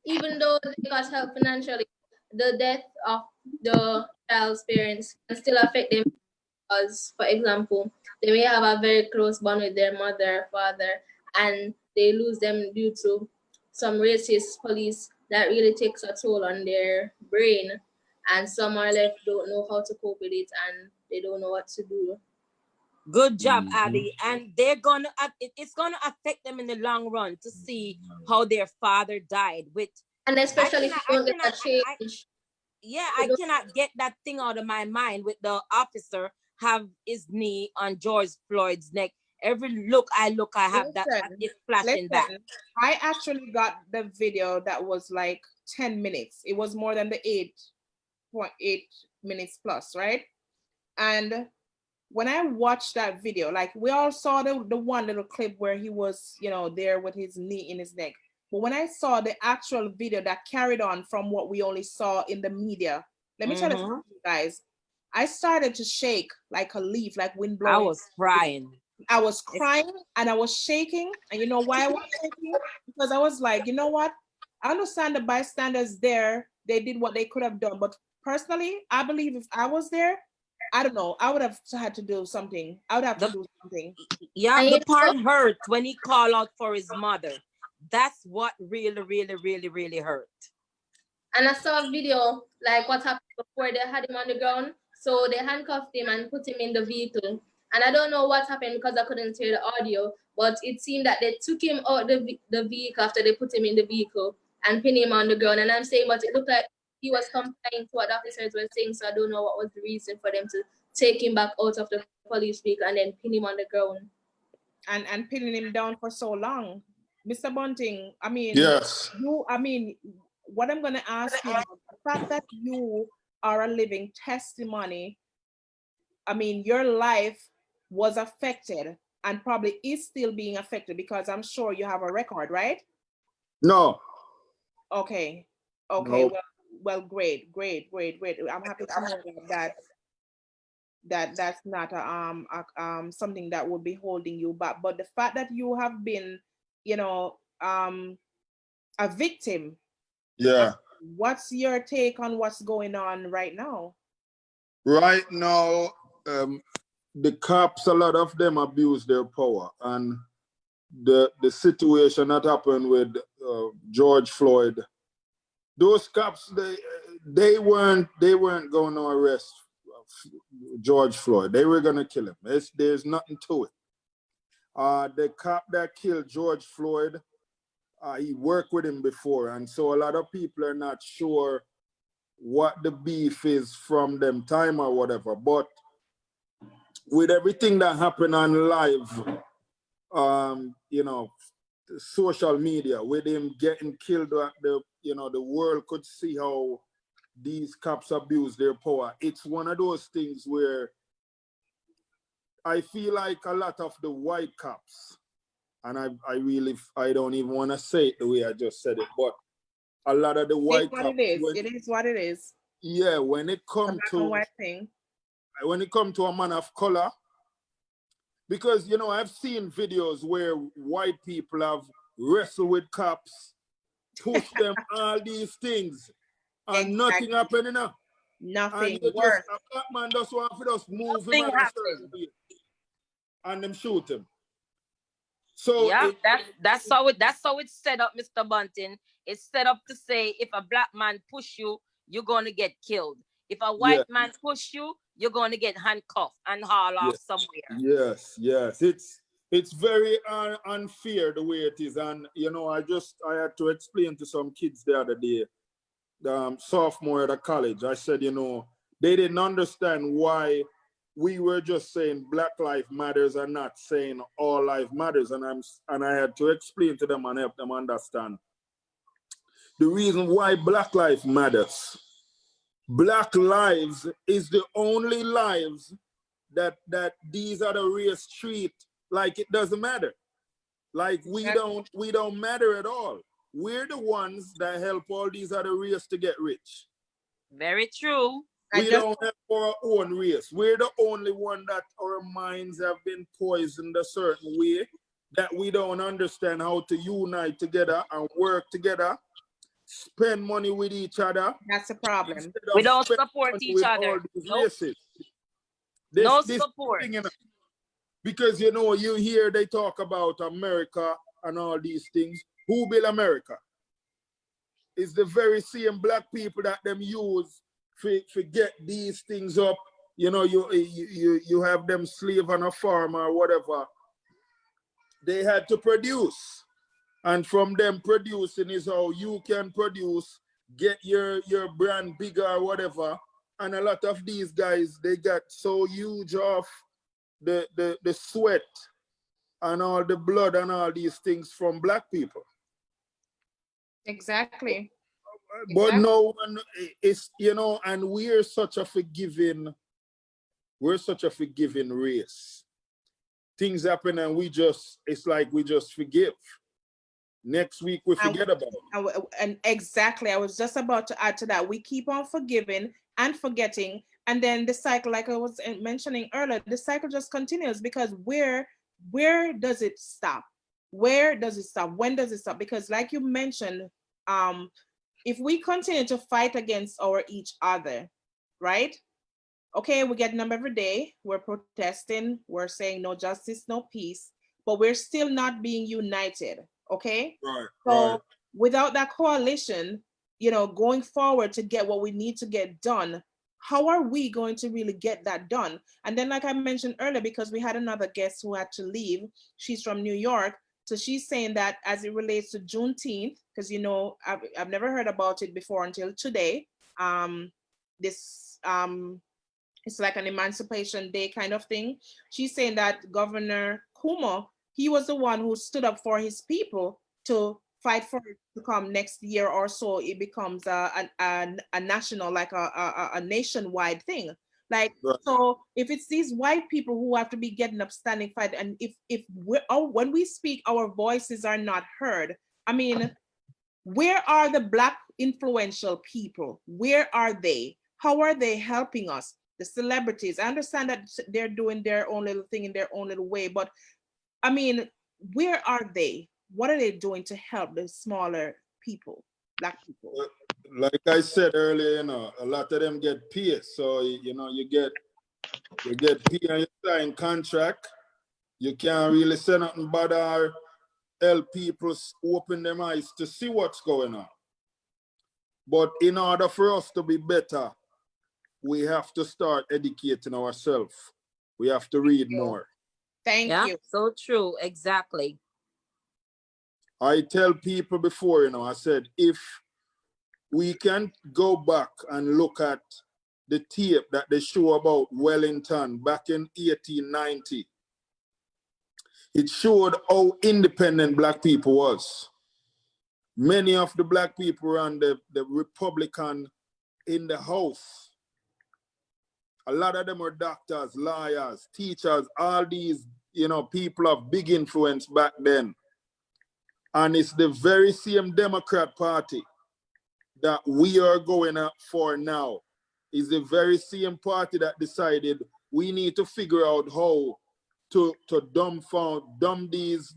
even though they got help financially, the death of the child's parents can still affect them, because, for example, they may have a very close bond with their mother, father, and they lose them due to some racist police that really takes a toll on their brain, and some are left don't know how to cope with it, and they don't know what to do. Good job, Abby. And it's gonna affect them in the long run to see how their father died with. And especially if you don't get a change. I cannot get that thing out of my mind with the officer have his knee on George Floyd's neck. Every look I have that is flashing back. I actually got the video that was like 10 minutes. It was more than the 8.8 minutes plus, right? And when I watched that video, like we all saw the one little clip where he was, you know, there with his knee in his neck. But when I saw the actual video that carried on from what we only saw in the media, let me tell you guys, I started to shake like a leaf, like wind blowing. I was crying. I was crying and I was shaking. And you know why I was shaking? Because I was like, you know what? I understand the bystanders there, they did what they could have done. But personally, I believe if I was there, I don't know, I would have had to do something. I would have to do something. Yeah, And the part hurt when he called out for his mother. That's what really, really, really, really hurt. And I saw a video like what happened before they had him on the ground. So they handcuffed him and put him in the vehicle. And I don't know what happened because I couldn't hear the audio, but it seemed that they took him out the vehicle after they put him in the vehicle and pinned him on the ground. And I'm saying, but it looked like he was complying to what the officers were saying. So I don't know what was the reason for them to take him back out of the police vehicle and then pin him on the ground. And pinning him down for so long. Mr. Bunting, I mean, Yes. what I'm gonna ask you, the fact that you are a living testimony, I mean, your life was affected and probably is still being affected because I'm sure you have a record, right? No. Okay. No. Well, great. I'm happy to know that's not something that would be holding you back. But the fact that you have been, a victim. Yeah. What's your take on what's going on right now? Right now, the cops, a lot of them abuse their power, and the situation that happened with George Floyd, those cops, they weren't going to arrest George Floyd. They were going to kill him. There's nothing to it. The cop that killed George Floyd, he worked with him before, and so a lot of people are not sure what the beef is from them time or whatever. But with everything that happened on live, social media, with him getting killed, the world could see how these cops abuse their power. It's one of those things where I feel like a lot of the white cops, and I don't even want to say it the way I just said it, but a lot of the white cops, it is what it is. Yeah, when it comes to a man of color, because I've seen videos where white people have wrestled with cops, pushed them, all these things, and nothing happened enough. Nothing. And a black man just want to just move him at a certain way, and them shoot him. So yeah, that's how it's set up, Mr. Bunting. It's set up to say if a black man push you, you're gonna get killed. If a white man push you, you're gonna get handcuffed and haul off somewhere. Yes. It's very unfair the way it is, and I had to explain to some kids the other day, sophomore at a college. I said, they didn't understand why we were just saying Black Lives Matters and not saying all life matters, and I had to explain to them and help them understand the reason why Black Lives matters. Black lives is the only lives that these other race treat like it doesn't matter. Like we don't matter at all. We're the ones that help all these other races to get rich. Very true. We don't have our own race. We're the only one that our minds have been poisoned a certain way that we don't understand how to unite together and work together, spend money with each other. That's the problem. We don't support each other. No support. Because you hear they talk about America and all these things. Who built America? It's the very same black people that them use to get these things up. You have them slave on a farm or whatever. They had to produce. And from them producing is how you can produce, get your brand bigger or whatever. And a lot of these guys, they got so huge off the sweat and all the blood and all these things from black people. Exactly. But no one is, and we're such a forgiving race. Things happen and it's like we just forgive. Next week we forget about it. And exactly, I was just about to add to that. We keep on forgiving and forgetting, and then the cycle, like I was mentioning earlier, the cycle just continues because we're where does it stop? Where does it stop? When does it stop? Because like you mentioned, if we continue to fight against each other, right? Okay, we get them every day. We're protesting. We're saying no justice, no peace, but we're still not being united. Okay. Right. So Right. without that coalition, going forward to get what we need to get done, how are we going to really get that done? And then, like I mentioned earlier, because we had another guest who had to leave, she's from New York. So she's saying that as it relates to Juneteenth, because I've never heard about it before until today. This it's like an Emancipation Day kind of thing. She's saying that Governor Cuomo, he was the one who stood up for his people to fight for it to come next year or so. It becomes a national, like a nationwide thing. Like, Right. so if it's these white people who have to be getting up, standing, fight, and if when we speak, our voices are not heard. I mean, where are the Black influential people? Where are they? How are they helping us? The celebrities. I understand that they're doing their own little thing in their own little way, but I mean, where are they? What are they doing to help the smaller people, Black people? Like I said earlier, a lot of them get paid. So, you get paid and you sign contract. You can't really say nothing but help people open their eyes to see what's going on. But in order for us to be better, we have to start educating ourselves. We have to read more. Thank Yeah, you. so true. Exactly. I tell people before, I said, if we can go back and look at the tape that they show about Wellington back in 1890, it showed how independent Black people was. Many of the Black people were on the Republican in the House. A lot of them were doctors, lawyers, teachers, all these, people of big influence back then. And it's the very same Democrat Party that we are going for now. Is the very same party that decided we need to figure out how to dumb these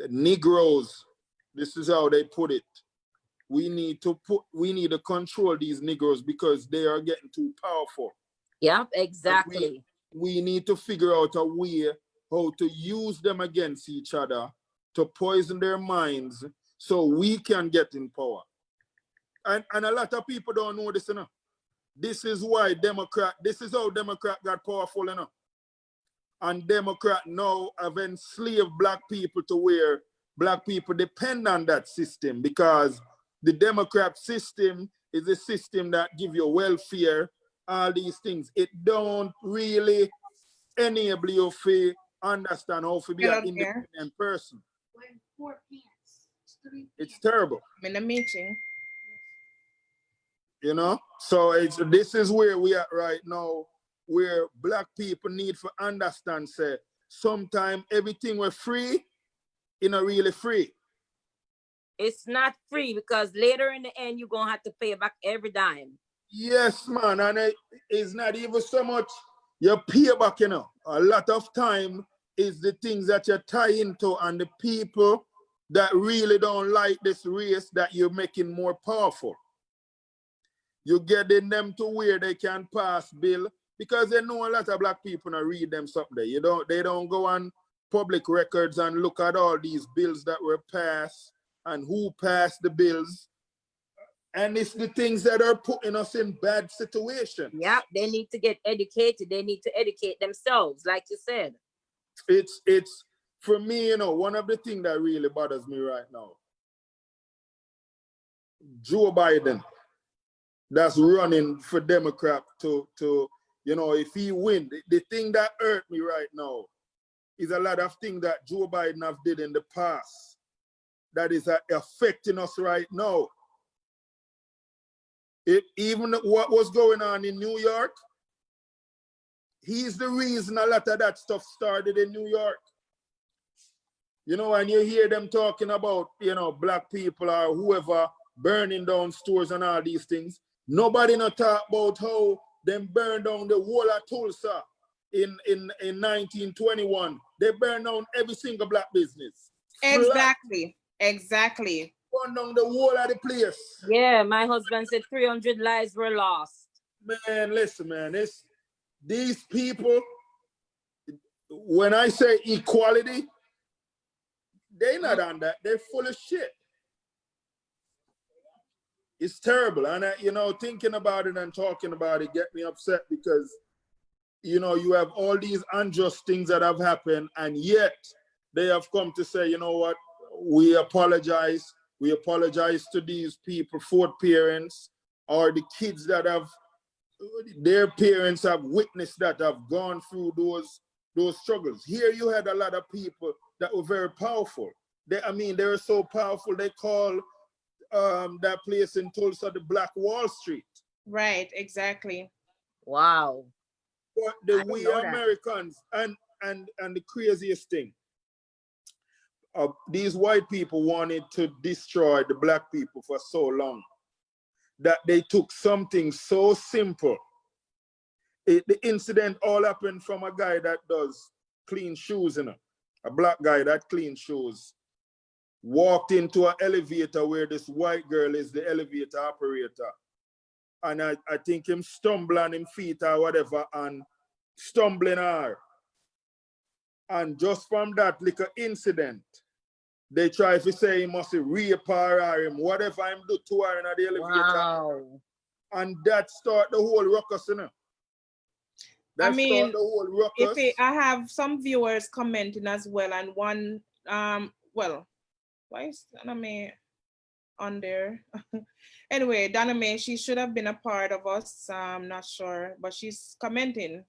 Negroes. This is how they put it. We need to control these Negroes because they are getting too powerful. Yeah, exactly. We need to figure out a way how to use them against each other to poison their minds so we can get in power. And a lot of people don't know this, This is why this is how Democrat got powerful, And Democrat now have enslaved Black people to where Black people depend on that system, because the Democrat system is a system that give you welfare, all these things. It don't really enable you to understand how to be an independent person. It's terrible. I'm in a meeting. So this is where we are right now, where Black people need to understand, say, sometimes everything we're free, it's not really free. It's not free, because later in the end, you're going to have to pay back every dime. Yes, man. And it's not even so much you pay back, A lot of time is the things that you tie into, and the people that really don't like this race that you're making more powerful. You're getting them to where they can pass bill, because they know a lot of Black people not read them something. They don't go on public records and look at all these bills that were passed and who passed the bills. And it's the things that are putting us in bad situations. Yeah, they need to get educated. They need to educate themselves, like you said. It's for me, one of the things that really bothers me right now, Joe Biden, that's running for Democrat to if he win, the thing that hurt me right now is a lot of things that Joe Biden have did in the past that is affecting us right now. Even what was going on in New York, he's the reason a lot of that stuff started in New York. And you hear them talking about, Black people or whoever burning down stores and all these things. Nobody not talk about how them burn down the whole of Tulsa in 1921. They burned down every single black business. Exactly. Exactly. Burned down the whole of the place. Yeah, my husband said 300 lives were lost. Man, listen, man, these people, when I say equality, they're not on that. They're full of shit. It's terrible. And, thinking about it and talking about it get me upset because, you have all these unjust things that have happened, and yet they have come to say, you know what, we apologize. We apologize to these people, fourth parents, or the kids that their parents have witnessed that, have gone through those struggles. Here you had a lot of people that were very powerful. They were so powerful, they call that place in Tulsa the Black Wall Street. Right, exactly. Wow. But the we Americans, and the craziest thing, these white people wanted to destroy the black people for so long that they took something so simple. The incident all happened from a guy that does clean shoes, a black guy that cleans shoes, walked into an elevator where this white girl is the elevator operator. And I think him stumble on him feet or whatever and stumbling her. And just from that little incident, they try to say he must rape her or him, whatever him do to her in the elevator. Wow. And that start the whole ruckus, That start the whole ruckus. I have some viewers commenting as well, and one, why is Daname on there? Anyway, Daname, she should have been a part of us. I'm not sure, but she's commenting.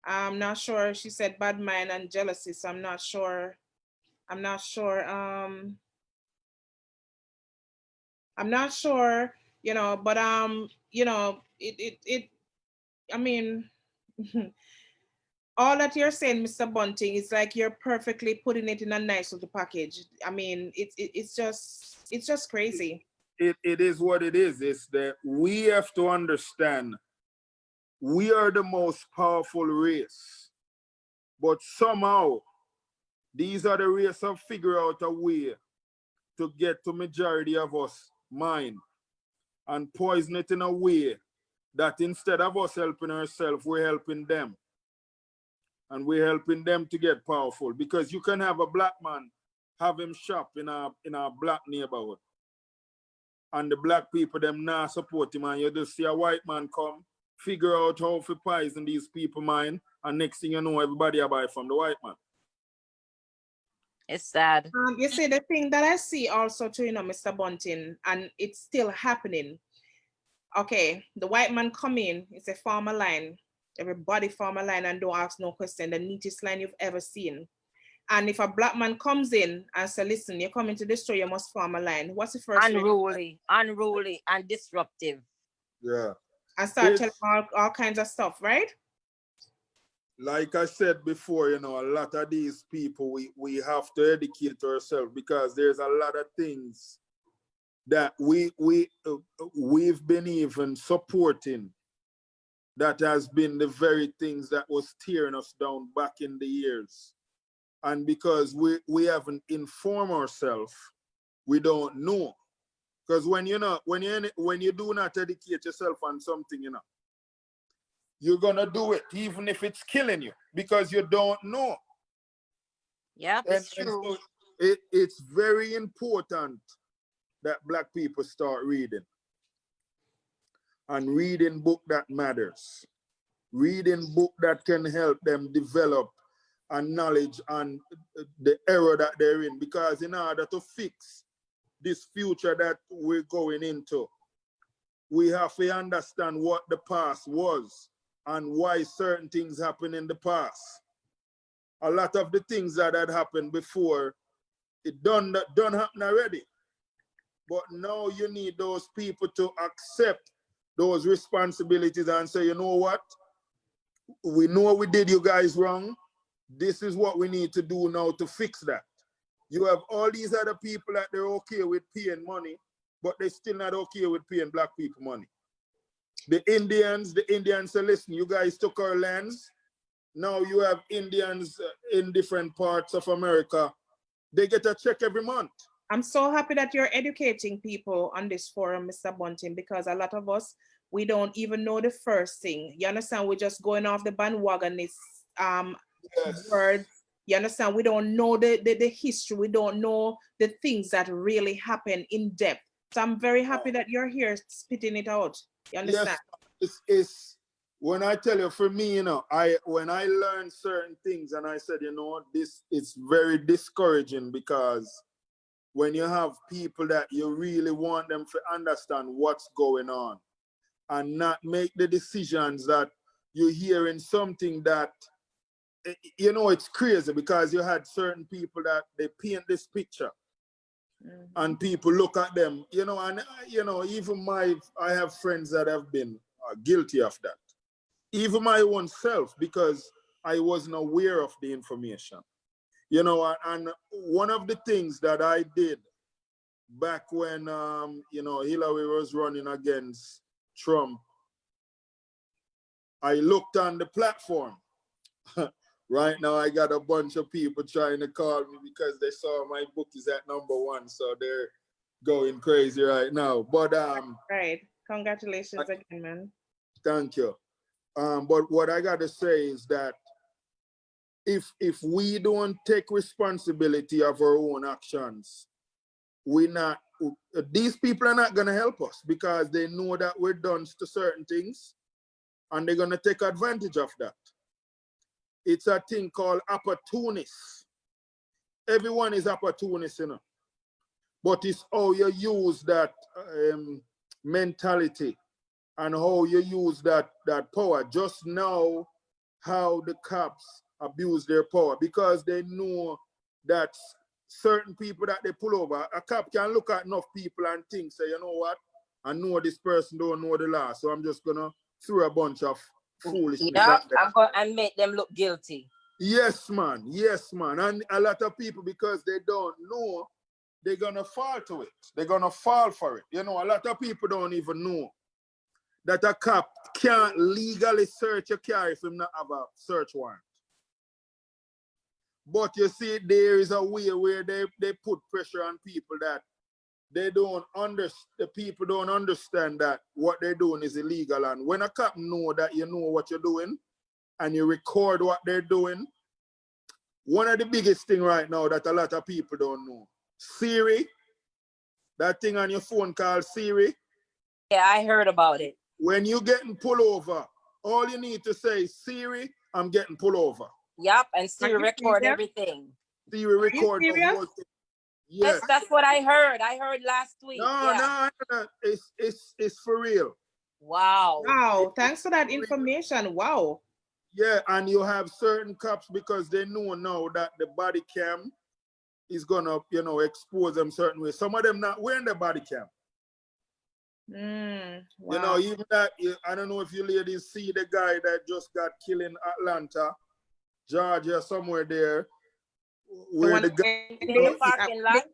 I'm not sure. She said bad mind and jealousy, so I'm not sure. I'm not sure, but all that you're saying, Mr. Bunting, is like you're perfectly putting it in a nice little package. It's just crazy. It is what it is. It's that we have to understand we are the most powerful race, but somehow these are the race of figure out a way to get to majority of us mind and poison it in a way that instead of us helping ourselves, we're helping them. And we're helping them to get powerful, because you can have a black man have him shop in a black neighborhood, and the black people them not support him, and you just see a white man come, figure out how to poison these people mind, and next thing you know, everybody buy from the white man. It's sad. You see, the thing that I see also too, Mr. Bunting, and it's still happening. Okay, the white man come in, it's a farmer line. Everybody form a line and don't ask no question, the neatest line you've ever seen. And if a black man comes in and say, listen, you're coming to the store, you must form a line. What's the first Unruly and disruptive. Yeah. And start telling all kinds of stuff, right? Like I said before, a lot of these people, we have to educate ourselves, because there's a lot of things that we've been even supporting that has been the very things that was tearing us down back in the years. And because we haven't informed ourselves, we don't know. Because when you do not educate yourself on something, you're gonna do it even if it's killing you, because you don't know. Yeah, it's true. So it's very important that black people start reading. And reading book that matters. Reading book that can help them develop a knowledge on the error that they're in. Because in order to fix this future that we're going into, we have to understand what the past was and why certain things happened in the past. A lot of the things that had happened before, it done happen already. But now you need those people to accept those responsibilities and say, you know what? We know we did you guys wrong. This is what we need to do now to fix that. You have all these other people that they're okay with paying money, but they're still not okay with paying black people money. The Indians say, listen, you guys took our lands. Now you have Indians in different parts of America. They get a check every month. I'm so happy that you're educating people on this forum, Mr. Bunting, because a lot of us, we don't even know the first thing. You understand? We're just going off the bandwagon. It's Yes. words. You understand? We don't know the history. We don't know the things that really happen in depth. So I'm very happy that you're here spitting it out. You understand? Yes, it's when I tell you, for me, when I learned certain things and I said, this it's very discouraging, because when you have people that you really want them to understand what's going on and not make the decisions that you're hearing something that, it's crazy, because you had certain people that they paint this picture and people look at them, and, even I have friends that have been guilty of that. Even my own self, because I wasn't aware of the information. And one of the things that I did back when, Hillary was running against Trump, I looked on the platform. Right now, I got a bunch of people trying to call me because they saw my book is at #1, so they're going crazy right now. But Right. Congratulations again, man. Thank you. But what I got to say is that if we don't take responsibility of our own actions, these people are not going to help us, because they know that we're done to certain things and they're going to take advantage of that. It's a thing called opportunists. Everyone is opportunist, but it's how you use that mentality and how you use that power. Just now, how the cops abuse their power, because they know that certain people that they pull over, a cop can look at enough people and think, say, you know what, I know this person don't know the law, so I'm just gonna throw a bunch of foolishness at them. I'm going and make them look guilty. Yes, man. And a lot of people, because they don't know, they're gonna fall to it. They're gonna fall for it. A lot of people don't even know that a cop can't legally search a car if he not have a search warrant. But you see, there is a way where they put pressure on people that the people don't understand that what they're doing is illegal. And when a cop know that you know what you're doing and you record what they're doing, one of the biggest thing right now that a lot of people don't know, Siri, that thing on your phone called Siri. Yeah, I heard about it. When you're getting pulled over, all you need to say, Siri, I'm getting pulled over. Yep, and Siri record serious? everything. Siri record the whole thing. Yes, that's what I heard. I heard last week. No. It's for real. Wow. Wow, thanks for that information. Wow. Yeah, and you have certain cops, because they know now that the body cam is gonna, expose them certain ways. Some of them not wearing the body cam. Wow. Even that, I don't know if you ladies see the guy that just got killed in Atlanta, Georgia, somewhere there, where the guy In the parking lot.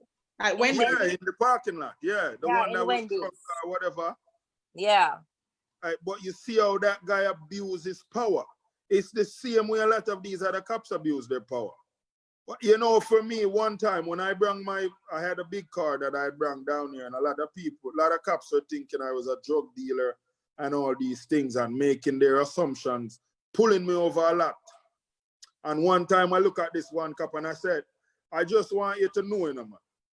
in the parking lot, the one that was drunk or whatever. Yeah. But you see how that guy abuses power. It's the same way a lot of these other cops abuse their power. But for me, one time when I had a big car that I brought down here, and a lot of cops were thinking I was a drug dealer and all these things and making their assumptions, pulling me over a lot. And one time I look at this one cop and I said, I just want you to know, man,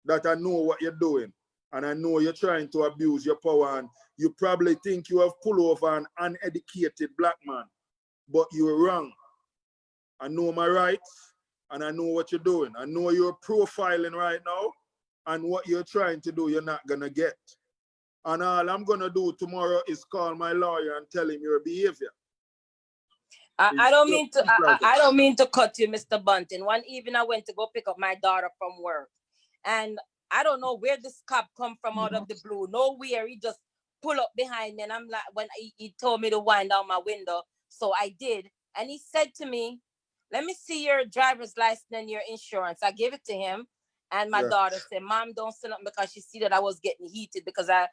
that I know what you're doing. And I know you're trying to abuse your power, and you probably think you have pulled over an uneducated black man, but you're wrong. I know my rights, and I know what you're doing. I know you're profiling right now, and what you're trying to do, you're not gonna get. And all I'm gonna do tomorrow is call my lawyer and tell him your behavior. I don't mean to cut you, Mr. Bunting. One evening I went to go pick up my daughter from work, and I don't know where this cop come from out of the blue. Nowhere, he just pull up behind me, and I'm like, when he told me to wind down my window, so I did, and he said to me, "Let me see your driver's license and your insurance." I gave it to him, and my daughter said, "Mom, don't say nothing," because she see that I was getting heated because I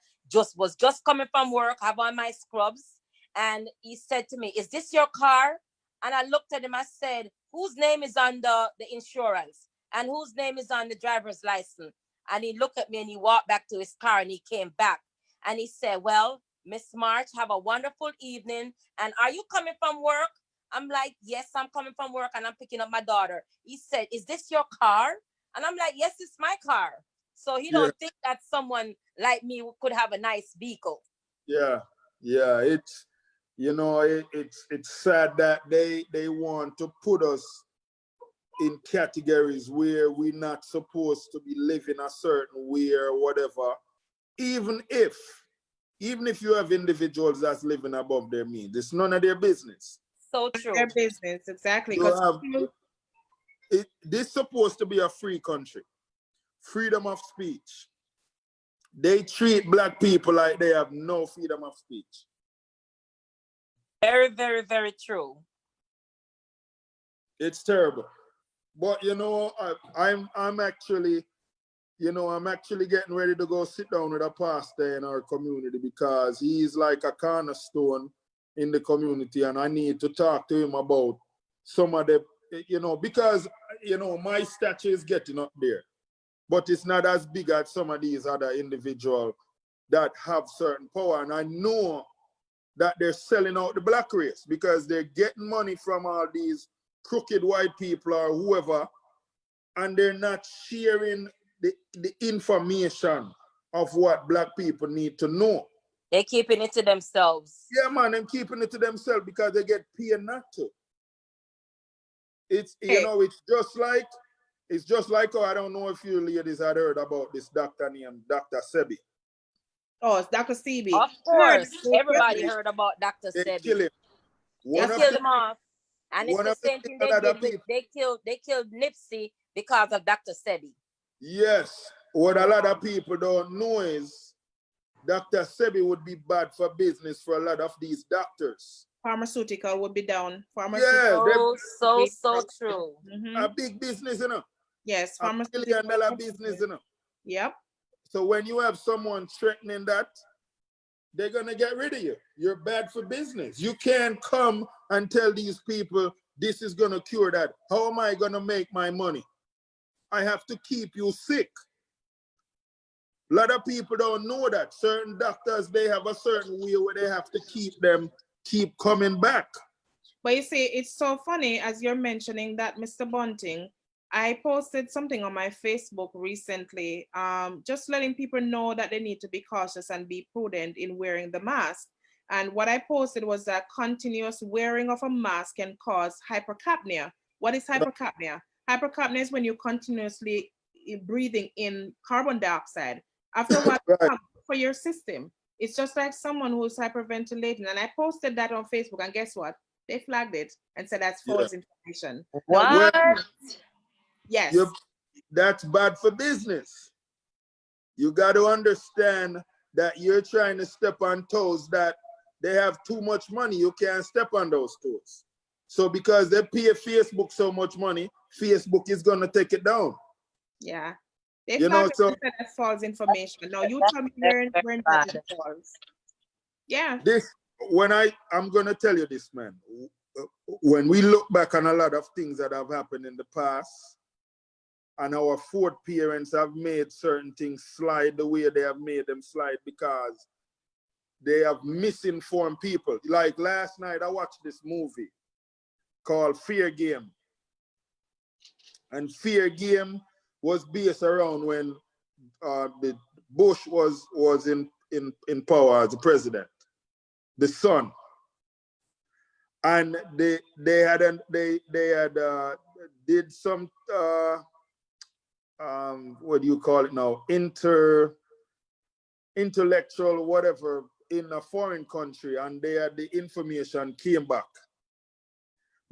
was just coming from work, have on my scrubs. And he said to me, "Is this your car?" And I looked at him, I said, whose name is on the insurance? And whose name is on the driver's license? And he looked at me and he walked back to his car and he came back. And he said, well, Miss March, have a wonderful evening. And are you coming from work? I'm like, yes, I'm coming from work and I'm picking up my daughter. He said, is this your car? And I'm like, yes, it's my car. So he don't think that someone like me could have a nice vehicle. Yeah, it's, you know, it's sad that they want to put us in categories where we're not supposed to be living a certain way or whatever, even if you have individuals that's living above their means. It's none of their business. So true. Their business, exactly. This is supposed to be a free country. Freedom of speech. They treat Black people like they have no freedom of speech. Very, very, very true. It's terrible. But you know, I'm actually getting ready to go sit down with a pastor in our community because he's like a cornerstone in the community, and I need to talk to him about some of the, you know, because, you know, my stature is getting up there, but it's not as big as some of these other individuals that have certain power. And I know that they're selling out the Black race because they're getting money from all these crooked white people or whoever, and they're not sharing the information of what Black people need to know. They're keeping it to themselves. Yeah, man, they're keeping it to themselves because they get paid not to. It's, you know, it's just like, oh, I don't know if you ladies had heard about this doctor named Dr. Sebi. Oh, it's Dr. Sebi. Of course, everybody heard about Dr. They Sebi. kill him. They killed him off. And it's the same thing they did. They killed Nipsey because of Dr. Sebi. Yes. What a lot of people don't know is Dr. Sebi would be bad for business for a lot of these doctors. Pharmaceutical would be down. Yeah, so true. Mm-hmm. A big business, you know. Yes, $1 billion business, you know. Yep. So when you have someone threatening that, they're gonna get rid of you. You're bad for business. You can't come and tell these people this is gonna cure that. How am I gonna make my money? I have to keep you sick. A lot of people don't know that. Certain doctors, they have a certain way where they have to keep coming back. But you see, it's so funny as you're mentioning that, Mr. Bunting. I posted something on my Facebook recently, just letting people know that they need to be cautious and be prudent in wearing the mask. And what I posted was that continuous wearing of a mask can cause hypercapnia. What is hypercapnia? Hypercapnia is when you're continuously breathing in carbon dioxide. After what comes for your system, it's just like someone who's hyperventilating. And I posted that on Facebook, and guess what? They flagged it and said that's false information. What? Yes. That's bad for business. You got to understand that you're trying to step on toes that they have too much money. You can't step on those toes. So because they pay Facebook so much money, Facebook is going to take it down. Yeah. They flagged it and said that's false information. No, you tell me we're not false. Yeah. I'm going to tell you this, man. When we look back on a lot of things that have happened in the past, and our fourth parents have made certain things slide the way they have made them slide because they have misinformed people. Like last night, I watched this movie called Fear Game. And Fear Game was based around when the Bush was in power as the president, the son. And they had did some what do you call it now? Intellectual whatever in a foreign country, and they had the information came back.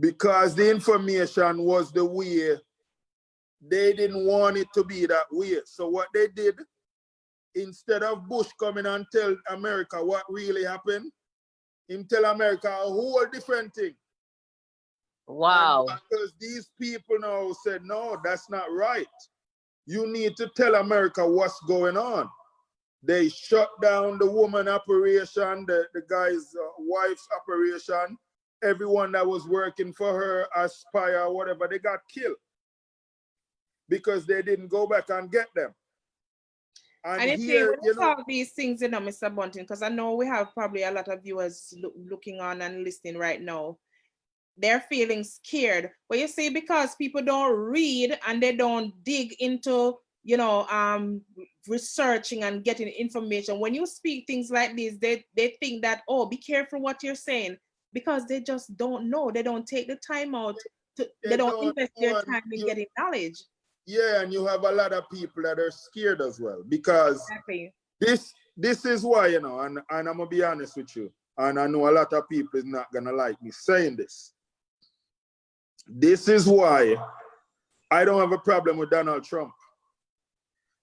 Because the information was the way, they didn't want it to be that way. So what they did, instead of Bush coming and tell America what really happened, him tell America a whole different thing. Wow. And because these people now said, no, that's not right. You need to tell America what's going on. They shut down the woman operation, the guy's wife's operation. everyone that was working for her, Aspire, or whatever, they got killed because they didn't go back and get them. And you see, here, when you you know, talk these things, Mr. Bunting, because I know we have probably a lot of viewers looking on and listening right now. They're feeling scared. But you see, because people don't read and they don't dig into, researching and getting information. When you speak things like this, they think that, oh, be careful what you're saying, because they just don't know. They don't take the time out they don't invest their time in getting knowledge. Yeah, and you have a lot of people that are scared as well, because exactly. This is why, and I'm gonna be honest with you, and I know a lot of people is not gonna like me saying this. This is why I don't have a problem with Donald Trump,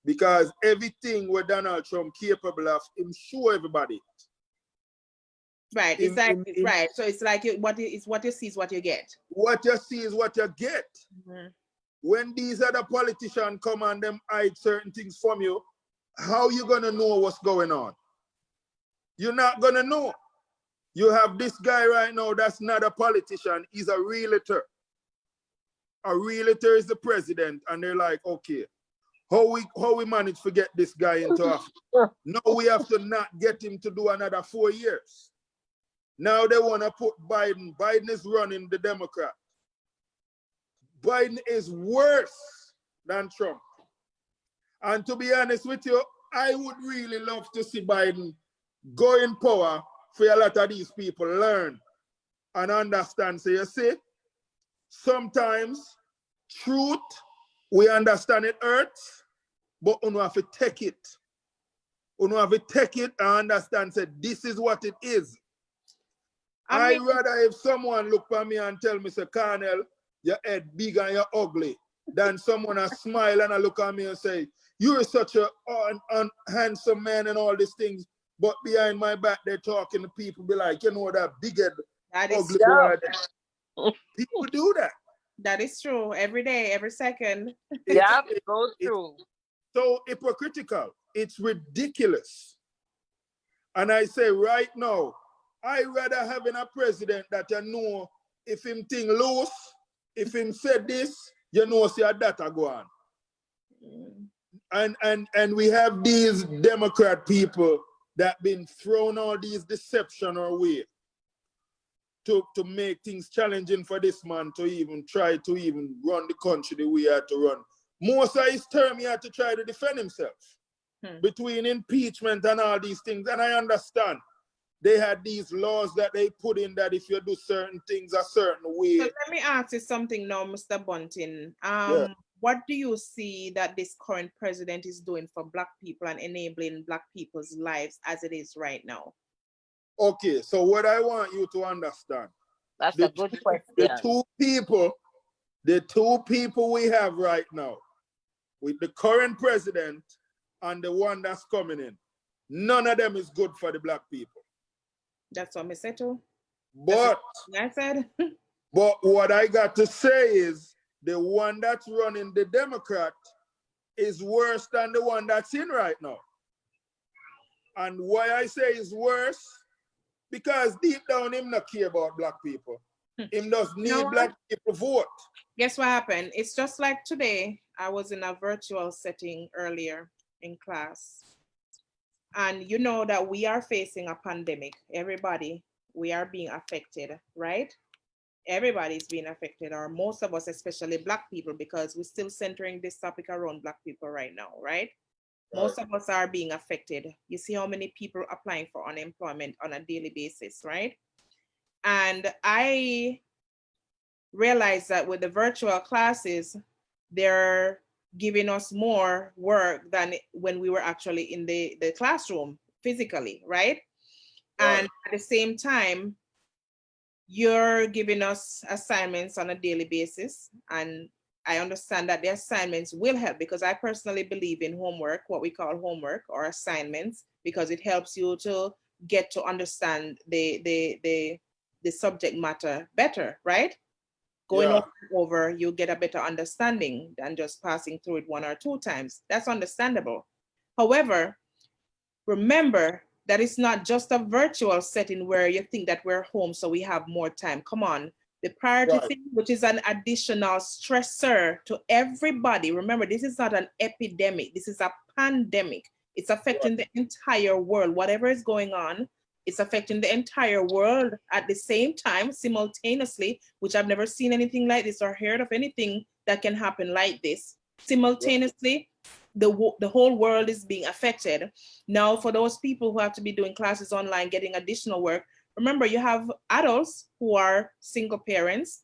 because everything where Donald Trump capable of, him show everybody. Right, right. So it's like what you see is what you get. What you see is what you get. Mm-hmm. When these other politicians come and them hide certain things from you, how you gonna know what's going on? You're not gonna know. You have this guy right now that's not a politician, he's a realtor. A realtor is the president, and they're like, okay, how we manage to get this guy into office? Now we have to not get him to do another 4 years. Now they want to put Biden. Biden is running the Democrat. Biden is worse than Trump. And to be honest with you, I would really love to see Biden go in power for a lot of these people learn and understand. So you see, sometimes truth, we understand it hurts, but you have to take it. You have to take it and understand, say, this is what it is. I'd rather if someone look at me and tell me, say, Cornell, your head big and you're ugly, than someone a smile and a look at me and say, you're such a handsome man and all these things, but behind my back they're talking to people, be like, you know, that big head, ugly boy. People do that. That is true. Every day, every second. Yeah, it goes through. So hypocritical. It's ridiculous. And I say right now, I rather having a president that you know if him thing loose, if him said this, you know see a data go on. And we have these Democrat people that been thrown all these deception our way to make things challenging for this man to even try to even run the country the way he had to run. Most of his term he had to try to defend himself between impeachment and all these things. And I understand they had these laws that they put in that if you do certain things a certain way. So let me ask you something now, Mr. Bunting. Yeah. What do you see that this current president is doing for Black people and enabling Black people's lives as it is right now? Okay, so what I want you to understand. That's a good question. The two people we have right now, with the current president and the one that's coming in, none of them is good for the Black people. That's what I said too. But I said. But what I got to say is the one that's running the Democrat is worse than the one that's in right now. And why I say is worse, because deep down him not care about Black people. Him just need Black people vote. Guess what happened? It's just like today, I was in a virtual setting earlier in class. And you know that we are facing a pandemic. Everybody, we are being affected, right? Everybody's being affected, or most of us, especially Black people, because we're still centering this topic around Black people right now, right? Most of us are being affected. You see how many people applying for unemployment on a daily basis, right? And I realized that with the virtual classes, they're giving us more work than when we were actually in the classroom physically, right? And at the same time, you're giving us assignments on a daily basis. And I understand that the assignments will help, because I personally believe in homework, what we call homework or assignments, because it helps you to get to understand the subject matter better, right? Going over, you get a better understanding than just passing through it 1 or 2 times. That's understandable. However, remember that it's not just a virtual setting where you think that we're home so we have more time. Come on. The priority thing, which is an additional stressor to everybody. Remember, this is not an epidemic. This is a pandemic. It's affecting the entire world. Whatever is going on, it's affecting the entire world at the same time, simultaneously, which I've never seen anything like this or heard of anything that can happen like this. Simultaneously, the whole world is being affected. Now, for those people who have to be doing classes online, getting additional work, remember, you have adults who are single parents,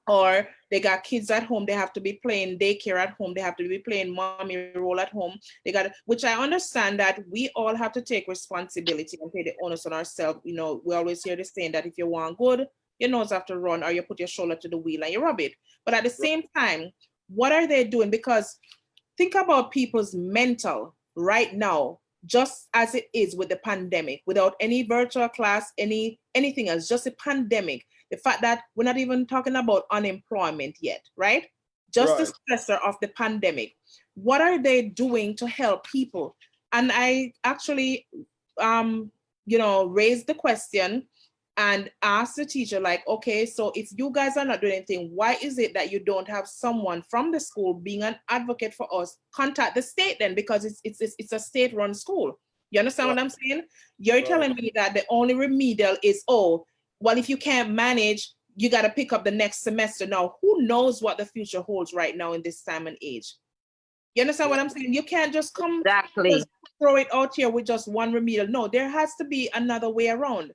or they got kids at home. They have to be playing daycare at home. They have to be playing mommy role at home. They got, which I understand that we all have to take responsibility and take the onus on ourselves. You know, we always hear this saying that if you want good, your nose have to run, or you put your shoulder to the wheel and you rub it. But at the same time, what are they doing? Because think about people's mental right now, just as it is with the pandemic, without any virtual class, anything else, just a pandemic. The fact that we're not even talking about unemployment yet, right? Just the stressor of the pandemic. What are they doing to help people? And I actually, raised the question and asked the teacher, like, okay, so if you guys are not doing anything, why is it that you don't have someone from the school being an advocate for us? Contact the state then, because it's a state-run school. You understand what I'm saying? You're telling me that the only remedial is, oh, well, if you can't manage, you got to pick up the next semester. Now, who knows what the future holds right now in this time and age? You understand what I'm saying? You can't just come just throw it out here with just one remedial. No, there has to be another way around.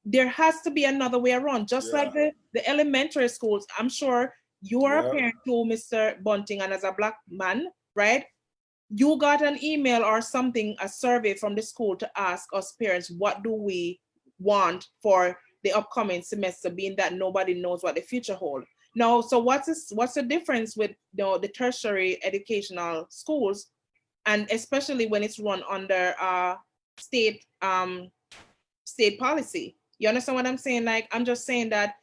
There has to be another way around, just like the elementary schools. I'm sure you are a parent too, Mr. Bunting, and as a Black man, right? You got an email or something, a survey from the school to ask us parents, what do we want for the upcoming semester, being that nobody knows what the future holds. Now, so what's the difference with the tertiary educational schools, and especially when it's run under state policy? You understand what I'm saying? Like, I'm saying that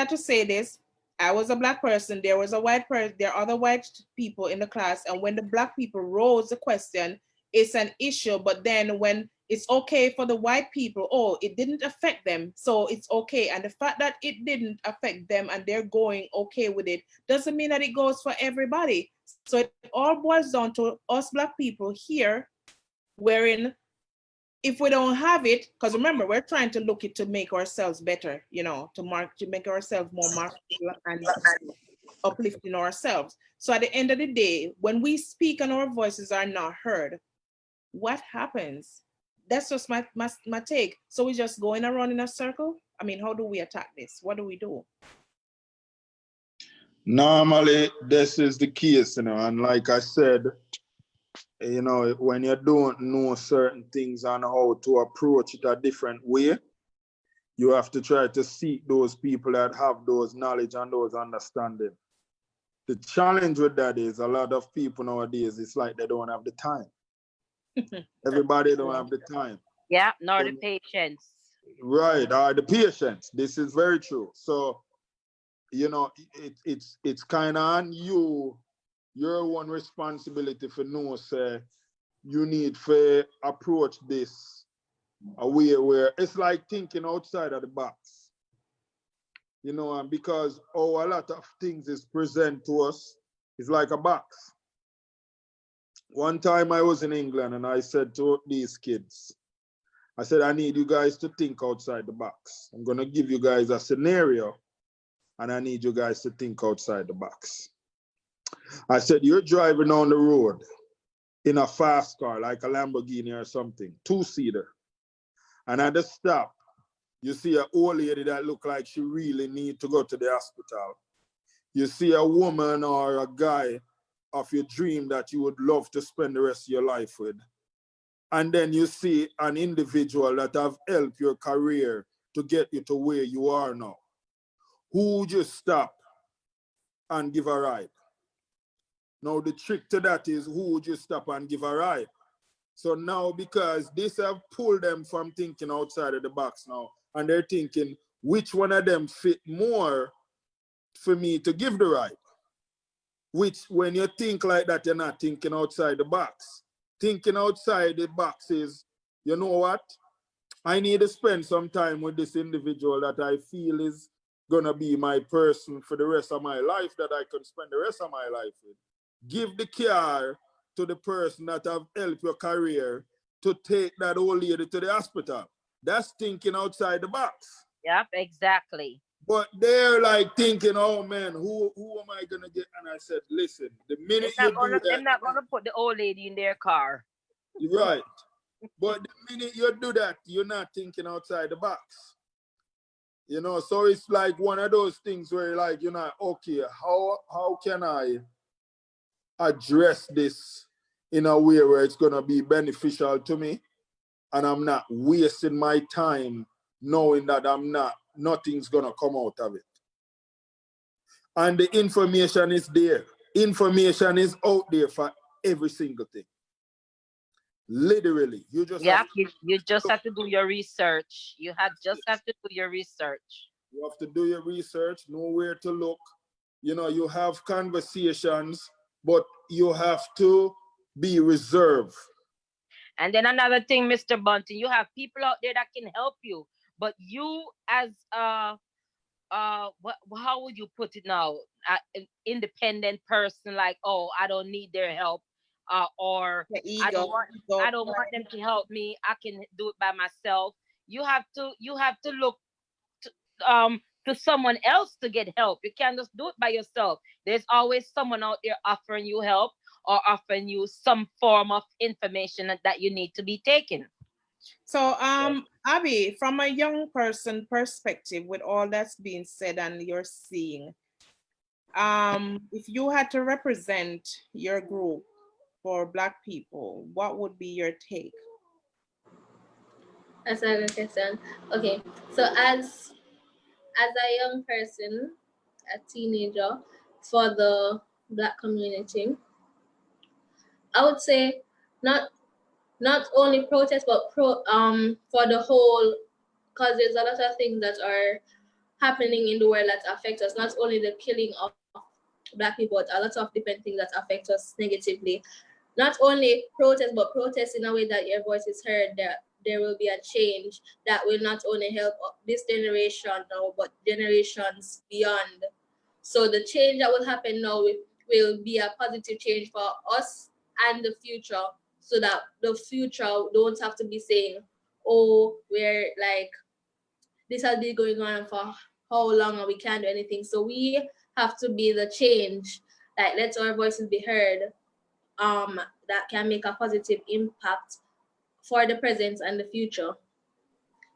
to say this. I was a Black person. There was a white person. There are other white people in the class. And when the Black people rose the question, it's an issue. But then when it's okay for the white people, oh, it didn't affect them, so it's okay. And the fact that it didn't affect them and they're going okay with it doesn't mean that it goes for everybody. So it all boils down to us Black people here, wherein if we don't have it, because remember, we're trying to look it to make ourselves better, to make ourselves more marketable and uplifting ourselves. So at the end of the day, when we speak and our voices are not heard, what happens? That's just my take. So we're just going around in a circle. I mean, how do we attack this? What do we do? Normally, this is the case, and like I said, when you don't know certain things and how to approach it a different way, you have to try to seek those people that have those knowledge and those understanding. The challenge with that is a lot of people nowadays, it's like they don't have the time. Everybody don't have the time. Yeah, nor the patience. Right, the patience. This is very true. So, it's kind of on you. Your one responsibility for know, say, you need to approach this a way where it's like thinking outside of the box. And because a lot of things is present to us, it's like a box. One time I was in England and I said to these kids, I said, I need you guys to think outside the box. I'm going to give you guys a scenario and I need you guys to think outside the box. I said, you're driving on the road in a fast car, like a Lamborghini or something, two-seater. And at the stop, you see an old lady that look like she really need to go to the hospital. You see a woman or a guy of your dream that you would love to spend the rest of your life with. And then you see an individual that have helped your career to get you to where you are now. Who would you stop and give a ride? Now, the trick to that is, who would you stop and give a ride? So now, because this have pulled them from thinking outside of the box now, and they're thinking, which one of them fit more for me to give the ride? Which, when you think like that, you're not thinking outside the box. thinking outside the box is, you know what? I need to spend some time with this individual that I feel is gonna be my person for the rest of my life, that I can spend the rest of my life with. Give the car to the person that have helped your career to take that old lady to the hospital. That's thinking outside the box. Yep, exactly. But they're like thinking, oh man, who am I gonna get? And I said, listen, the minute you do They're that, not gonna put the old lady in their car. you're right. But the minute you do that, you're not thinking outside the box. You know, so it's like one of those things where like, you're not, okay, how can I address this in a way where it's gonna be beneficial to me and I'm not wasting my time knowing that nothing's gonna come out of it. And the information is there. Information is out there for every single thing. Literally, you just have to, you just have to do your research. Just have to do your research. you have to do your research, know where to look. You know, you have conversations, but you have to be reserved. And then another thing, Mr. Bunting, you have people out there that can help you, but you as how would you put it now? An independent person, like, oh, I don't need their help, or The ego, I don't want them to help me. I can do it by myself. You have to look to someone else to get help. You can't just do it by yourself. There's always someone out there offering you help or offering you some form of information that you need to be taken. So, Abby, from a young person perspective, with all that's being said and you're seeing, if you had to represent your group for Black people, what would be your take? That's a good question. Okay, so as a young person, a teenager, for the Black community, I would say not only protest, but for the whole, because there's a lot of things that are happening in the world that affect us. Not only the killing of Black people, but a lot of different things that affect us negatively. Not only protest, but protest in a way that your voice is heard, that there will be a change that will not only help this generation now, but generations beyond. So the change that will happen now will be a positive change for us and the future, so that the future don't have to be saying, oh, we're like, this has been going on for how long and we can't do anything. So we have to be the change, like let our voices be heard, that can make a positive impact for the present and the future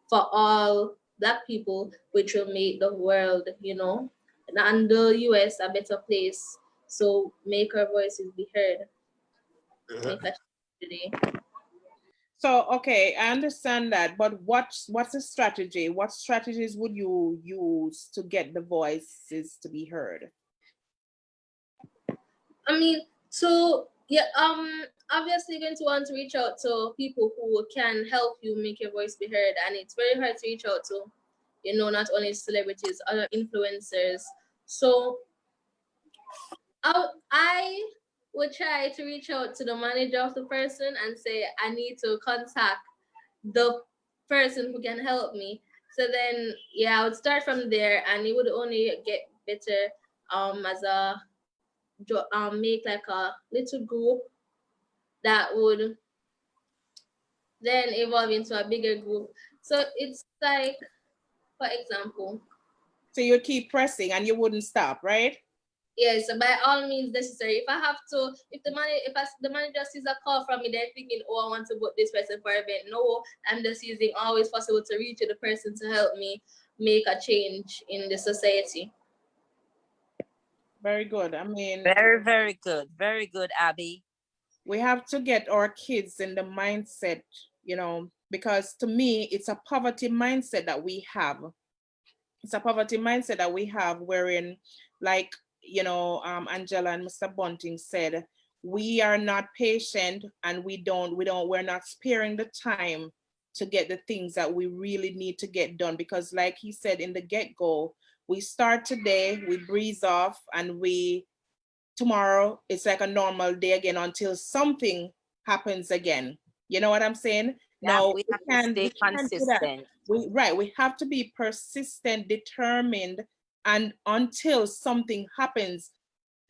for all Black people, which will make the world, and the US a better place. So make our voices be heard. Make a change today. So, okay, I understand that, but what's the strategy? What strategies would you use to get the voices to be heard? I mean, so yeah, obviously you're going to want to reach out to people who can help you make your voice be heard, and it's very hard to reach out to, not only celebrities, other influencers. So I would try to reach out to the manager of the person and say, I need to contact the person who can help me. So then, yeah, I would start from there, and it would only get better as a make like a little group that would then evolve into a bigger group. So it's like, for example. So you keep pressing and you wouldn't stop, right? Yes, by all means necessary. If I have to, if the manager sees a call from me, they're thinking, oh, I want to book this person for an event. No, I'm just using always possible to reach the person to help me make a change in the society. Very good. I mean, very, very good. Very good, Abby. We have to get our kids in the mindset, because to me, it's a poverty mindset that we have. It's a poverty mindset that we have wherein, like, Angela and Mr. Bunting said, we are not patient, and we're not sparing the time to get the things that we really need to get done. Because like he said in the get-go, we start today, we breeze off, and tomorrow it's like a normal day again until something happens again. You know what I'm saying? Yeah, No, we have to we stay can't do that. consistent. We have to be persistent, determined, and until something happens,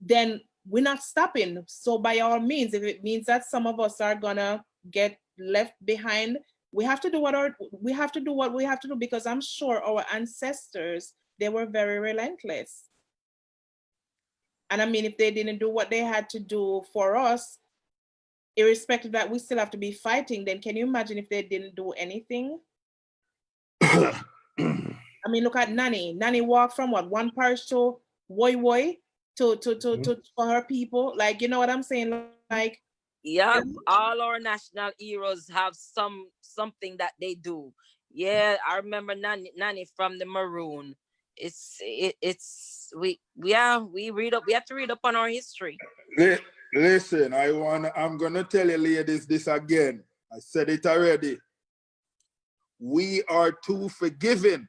then we're not stopping. So by all means, if it means that some of us are gonna get left behind, we have to do we have to do what we have to do, because I'm sure our ancestors, they were very relentless. And I mean, if they didn't do what they had to do for us, irrespective that we still have to be fighting, then can you imagine if they didn't do anything? I mean, look at Nanny. Nanny walked from what, one parish to Woy Woy to for her people. Like, you know what I'm saying? Like, Yeah, all our national heroes have something that they do. Yeah, I remember Nanny from the Maroon. It's we read up. We have to read up on our history. Listen, I'm gonna tell you ladies this again. I said it already. We are too forgiving.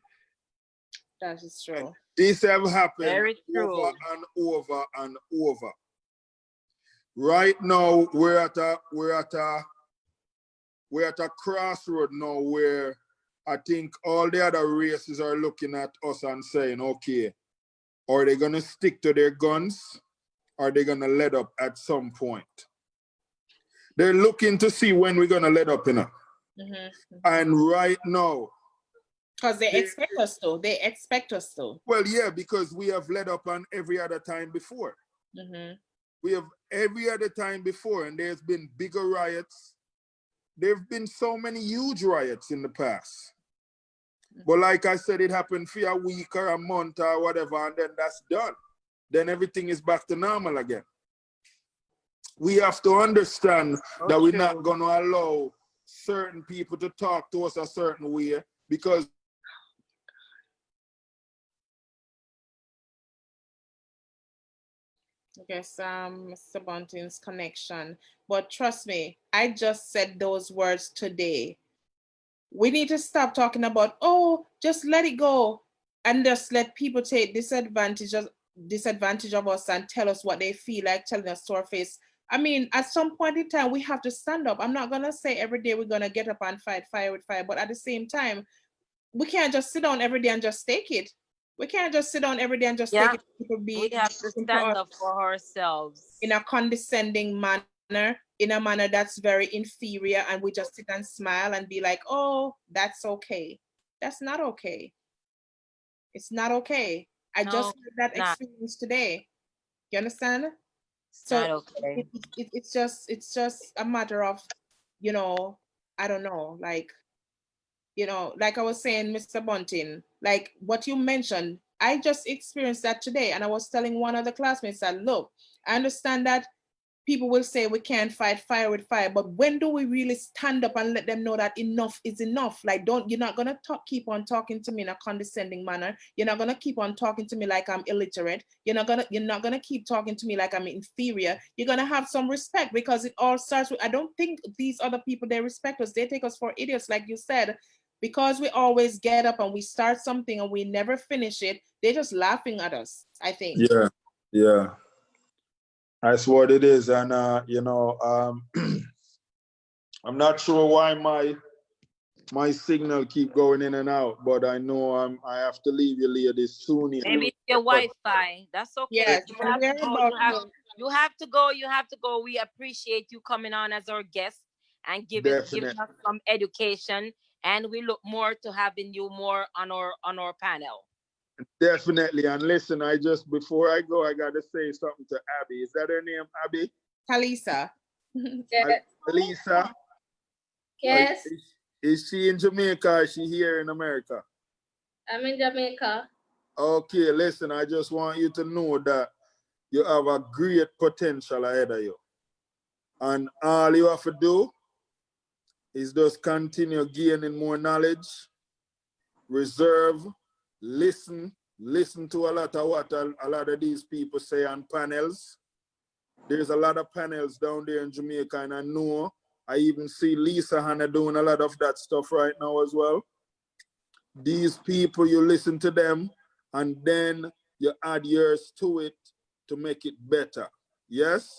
that is true. This have happened Very true. over and over and over. Right now, we're at a crossroad now where I think all the other races are looking at us and saying, okay, are they gonna stick to their guns? Or are they gonna let up at some point? They're looking to see when we're gonna let up, you know. And right now, because they expect us to. They expect us to. Well, yeah, because we have let up on every other time before. We have every other time before, and there's been bigger riots. There have been so many huge riots in the past. But like I said, it happened for a week or a month or whatever, and then that's done. Then everything is back to normal again. We have to understand that we're not going to allow certain people to talk to us a certain way, because I guess Mr. Bunting's connection. But trust me, I just said those words today. We need to stop talking about, oh, just let it go, and just let people take disadvantage of us and tell us what they feel like telling us to our face. I mean, at some point in time, we have to stand up. I'm not gonna say every day we're gonna get up and fight fire with fire, but at the same time, we can't just sit down every day and just take it. We can't just sit down every day and just take it. We have to stand up for ourselves in a condescending manner, in a manner that's very inferior, and we just sit and smile and be like, oh, that's okay. That's not okay. It's not okay. I just had that experience today. You understand? Not okay. It's just a matter of, you know, I don't know, like, you know, like I was saying, Mr. Bunting, like what you mentioned, I just experienced that today. And I was telling one of the classmates that, look, I understand that people will say we can't fight fire with fire, but when do we really stand up and let them know that enough is enough? Like, you're not gonna keep on talking to me in a condescending manner. You're not gonna keep on talking to me like I'm illiterate. You're not gonna keep talking to me like I'm inferior. You're gonna have some respect, because it all starts with, I don't think these other people, they respect us. They take us for idiots, like you said, because we always get up and we start something and we never finish it. They're just laughing at us, I think. Yeah. That's what it is. And, you know, I'm not sure why my signal keep going in and out, but I know I have to leave you ladies soon. Maybe it's your Wi-Fi. That's okay. Yes, you have to go. You have to go. We appreciate you coming on as our guest and giving us some education. And we look more to having you more on our panel. Definitely. And listen, before I go, I gotta say something to Abby. Is that her name, Abby? Talisa. Talisa? Yes. Is she in Jamaica or is she here in America? I'm in Jamaica. Okay, listen, I just want you to know that you have a great potential ahead of you. And all you have to do is just continue gaining more knowledge, reserve, listen to a lot of what a lot of these people say on panels. There's a lot of panels down there in Jamaica, and I know I even see Lisa Hanna doing a lot of that stuff right now as well. These people, you listen to them, and then you add yours to it to make it better. Yes?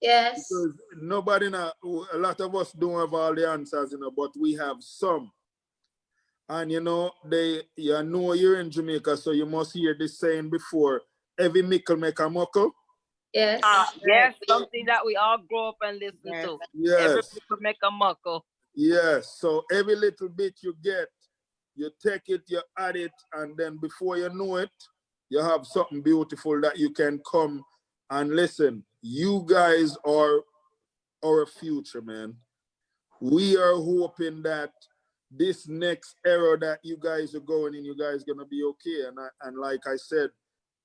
Yes. Because nobody, a lot of us don't have all the answers, but we have some. And you know you're in Jamaica, so you must hear this saying before: every mickle make a muckle. Yes. Yes, something that we all grow up and listen Yes. to. Every Yes, people make a muckle. yes. So every little bit you get, you take it, you add it, and then before you know it, you have something beautiful that you can come and listen. You guys are our future, man. We are hoping that this next era that you guys are going in, you guys gonna be okay. And like I said,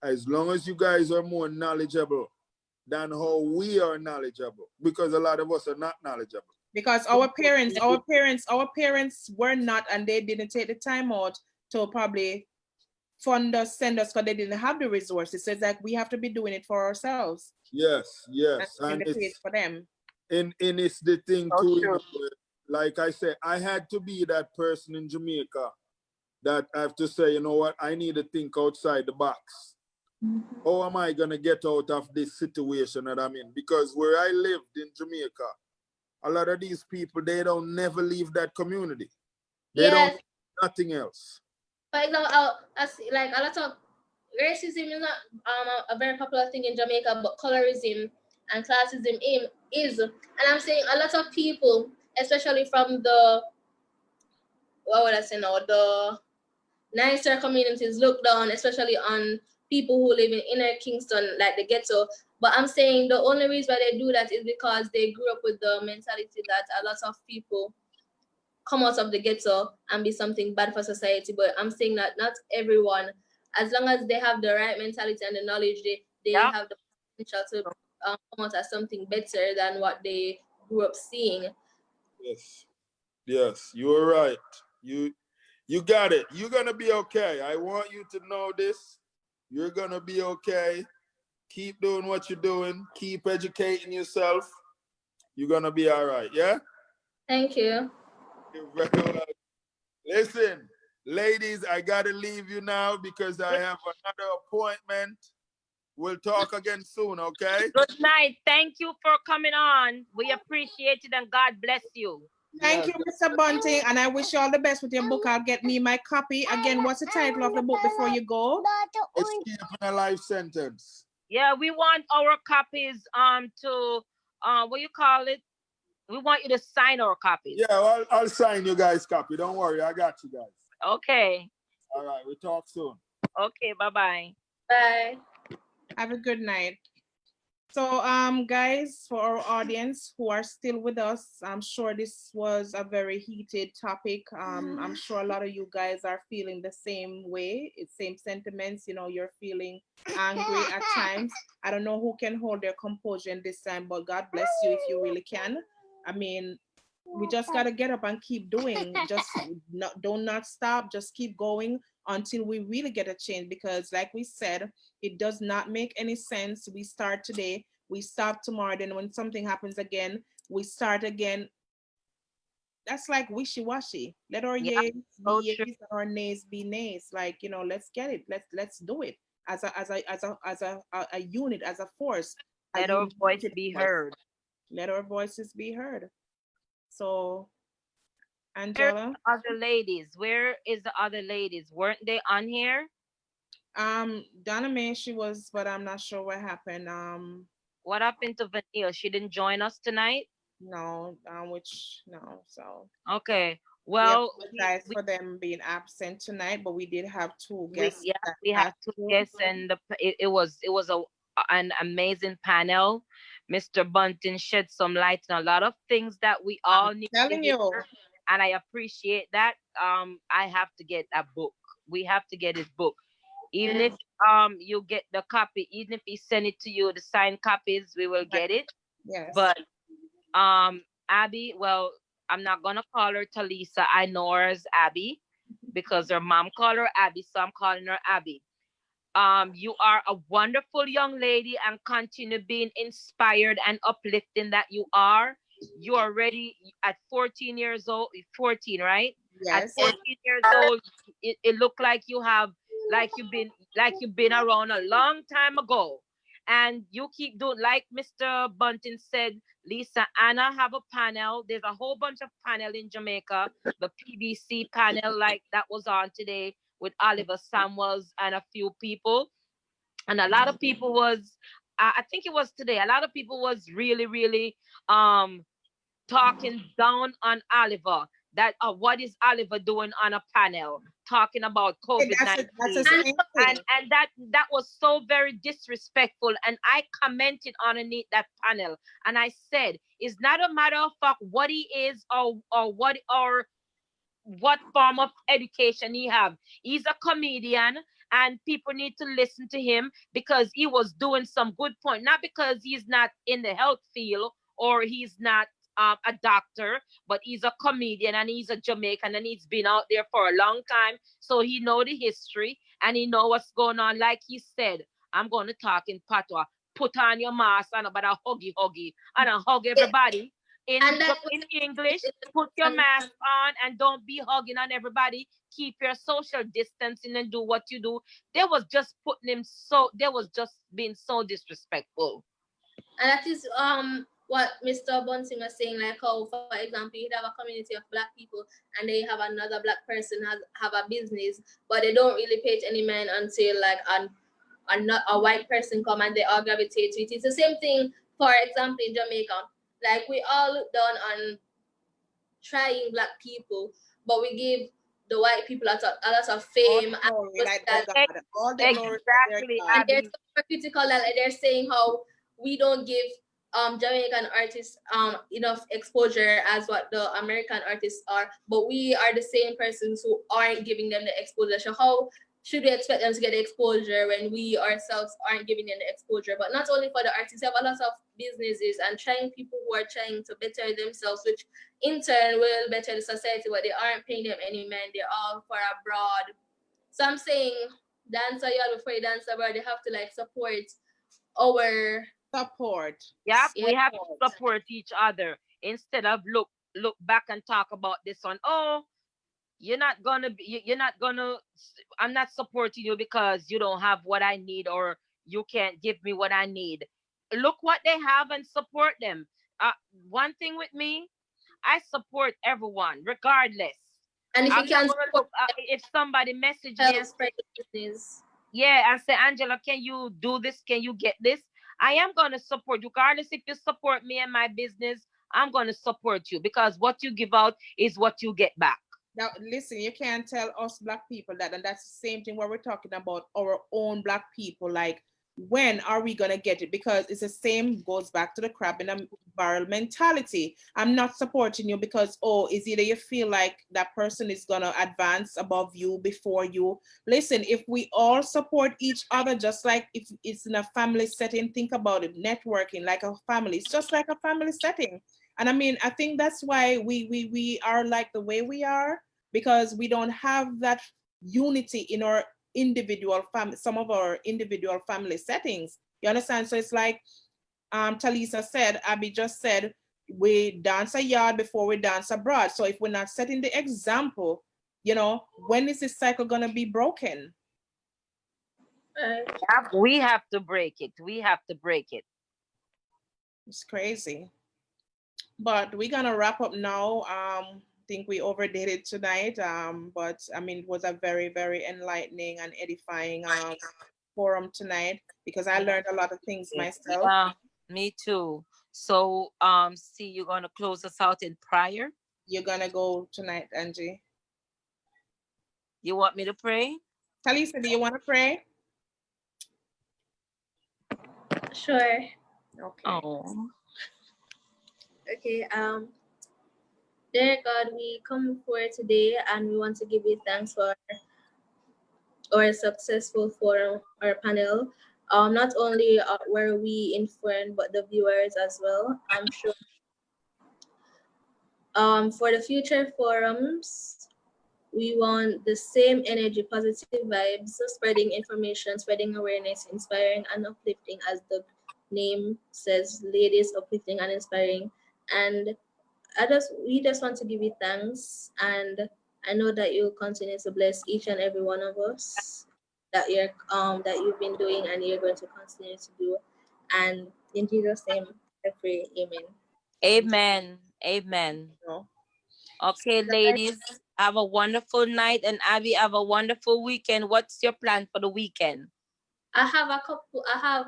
as long as you guys are more knowledgeable than how we are knowledgeable, because a lot of us are not knowledgeable. Because our parents were not, and they didn't take the time out to probably fund us, send us, because they didn't have the resources. So it's like we have to be doing it for ourselves. Yes, yes. And And the page it's for them. and it's the thing So too, true. like I said, I had to be that person in Jamaica that I have to say, you know what, I need to think outside the box. How am I gonna get out of this situation that I'm in? Because where I lived in Jamaica, a lot of these people, they don't never leave that community. They Yes. don't nothing else. But now, as like a lot of racism is not a very popular thing in Jamaica, but colorism and classism is. And I'm saying a lot of people, especially from the, what would I say now, the nicer communities, look down, especially on people who live in inner Kingston, like the ghetto. But I'm saying the only reason why they do that is because they grew up with the mentality that a lot of people come out of the ghetto and be something bad for society. But I'm saying that not everyone, as long as they have the right mentality and the knowledge, they Yeah. have the potential to come out as something better than what they grew up seeing. Yes. Yes, you're right. You got it. You're gonna be okay. I want you to know this. You're gonna be okay. Keep doing what you're doing. Keep educating yourself. You're gonna be all right. Yeah? Thank you. You're very welcome. Listen, ladies, I gotta leave you now because I have another appointment. We'll talk again soon, okay? Good night. Thank you for coming on. We appreciate it and God bless you. Thank Yes. you, Mr. Bunting, and I wish you all the best with your book. I'll get me my copy. Again, what's the title of the book before you go? Escaping a life sentence. Yeah, we want our copies to what you call it? We want you to sign our copies. Yeah, well, I'll sign you guys' copy. Don't worry, I got you guys. Okay. All right, we'll talk soon. Okay, bye-bye. Bye. Have a good night. So, guys, for our audience who are still with us, I'm sure this was a very heated topic. I'm sure a lot of you guys are feeling the same way, same sentiments. You know, you're feeling angry at times. I don't know who can hold their composure in this time, but God bless you if you really can. I mean, we just gotta get up and keep doing. Just don't stop. Just keep going until we really get a change. Because, like we said, it does not make any sense. We start today, we stop tomorrow. Then when something happens again, we start again. That's like wishy-washy. Let our yeas so be true. yeas, our nays be nays. Like, let's get it. Let's do it as a unit, as a force. Let our voice be heard. Let our voices be heard. So, Where Angela, are the other ladies? Where is the other ladies? Weren't they on here? Donna Mae, she was, but I'm not sure what happened. What happened to Vanille? She didn't join us tonight? No, no. So Okay. we Well, apologize for them being absent tonight, but we did have two we guests. yeah, that we have passed two through. guests and it was an amazing panel. Mr. Bunting shed some light on a lot of things that we all need to Telling hear, you, and I appreciate that. I have to get a book. We have to get his book. Even if you get the copy, even if he send it to you, the signed copies, we will get it. yes. But Abby, well, I'm not gonna call her Talisa. I know her as Abby because her mom called her Abby, so I'm calling her Abby. You are a wonderful young lady and continue being inspired and uplifting that you are. You are ready at 14 years old, 14, right? At Yes. 14 years old, it looked like you've been around a long time ago. And you keep doing, like Mr. Bunting said, Lisa, Anna have a panel. There's a whole bunch of panel in Jamaica. The PBC panel, like that was on today with Oliver Samuels and a few people. And a lot of people was, I think it was today, a lot of people was really, really talking down on Oliver. That what is Oliver doing on a panel talking about COVID-19? That's the same thing. And that was so very disrespectful. And I commented underneath that panel, and I said, it's not a matter of fact what he is or what form of education he have. He's a comedian, and people need to listen to him because he was doing some good point, not because he's not in the health field or he's not a doctor, but he's a comedian and he's a Jamaican and he's been out there for a long time, so he know the history and he know what's going on. Like he said, I'm going to talk in patois. Put on your mask and about a huggy and a hug everybody. In English, put your mask on and don't be hugging on everybody. Keep your social distancing and do what you do. They was just being so disrespectful. And that is what Mr. Bunting was saying, like how, for example, you have a community of Black people and they have another Black person have a business, but they don't really pay any mind until like a white person come and they all gravitate to it. It's the same thing, for example, in Jamaica. Like we all look down on trying Black people, but we give the white people a lot of fame. Exactly. And they're so critical that they're saying how we don't give Jamaican artists enough exposure as what the American artists are, but we are the same persons who aren't giving them the exposure. So how should we expect them to get the exposure when we ourselves aren't giving them the exposure? But not only for the artists, we have a lot of businesses and trying people who are trying to better themselves, which in turn will better the society, but they aren't paying them any mind. They're all for abroad. So I'm saying, dance abroad before you dance abroad, they have to like support our Yep, we have to support each other instead of look back and talk about this one. Oh, you're not gonna I'm not supporting you because you don't have what I need or you can't give me what I need. Look what they have and support them. One thing with me, I support everyone regardless. And if you can look, if somebody message me and say, yeah, and say, Angela, can you do this? Can you get this? I am going to support you. Regardless if you support me and my business, I'm going to support you because what you give out is what you get back. Now, listen, you can't tell us Black people that, and that's the same thing where we're talking about our own Black people. Like, when are we going to get it? Because it's the same, goes back to the crab in a barrel mentality. I'm not supporting you because, is either you feel like that person is going to advance above you, before you. Listen, if we all support each other, just like if it's in a family setting, think about it, networking like a family. It's just like a family setting. And I mean, I think that's why we are like the way we are, because we don't have that unity in our individual family, some of our individual family settings. You understand? So it's like Talisa said, Abby just said, we dance a yard before we dance abroad. So if we're not setting the example, when is this cycle going to be broken? We have to break it. We have to break it. It's crazy. But we're going to wrap up now. Think we overdid it tonight, but I mean, it was a very, very enlightening and edifying forum tonight, because I learned a lot of things myself. Yeah, me too. So see, you're gonna close us out in prayer. You're gonna go tonight, Angie. You want me to pray? Talisa, do you want to pray? Sure. Okay. Okay. Dear God, we come for today and we want to give you thanks for our successful forum, our panel. Not only were we informed, but the viewers as well, I'm sure. For the future forums, we want the same energy, positive vibes, spreading information, spreading awareness, inspiring and uplifting, as the name says, ladies uplifting and inspiring. And we just want to give you thanks, and I know that you'll continue to bless each and every one of us that you've been doing and you're going to continue to do. And in Jesus' name, I pray, amen. Amen. Amen. So, Okay, ladies, have a wonderful night, and Abby, have a wonderful weekend. What's your plan for the weekend? I have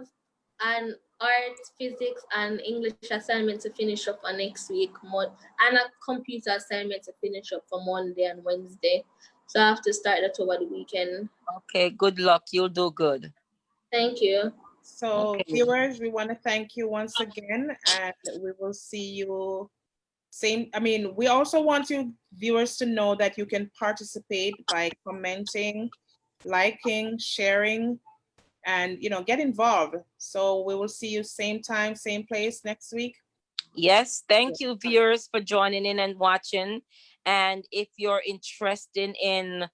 an art, physics, and English assignment to finish up for next week, and a computer assignment to finish up for Monday and Wednesday. So I have to start that over the weekend. Okay, good luck. You'll do good. Thank you. so Okay. viewers, we want to thank you once again, and we will see you we also want you viewers to know that you can participate by commenting, liking, sharing, and get involved. So we will see you same time, same place next week. Yes, thank you, viewers, for joining in and watching. And if you're interested in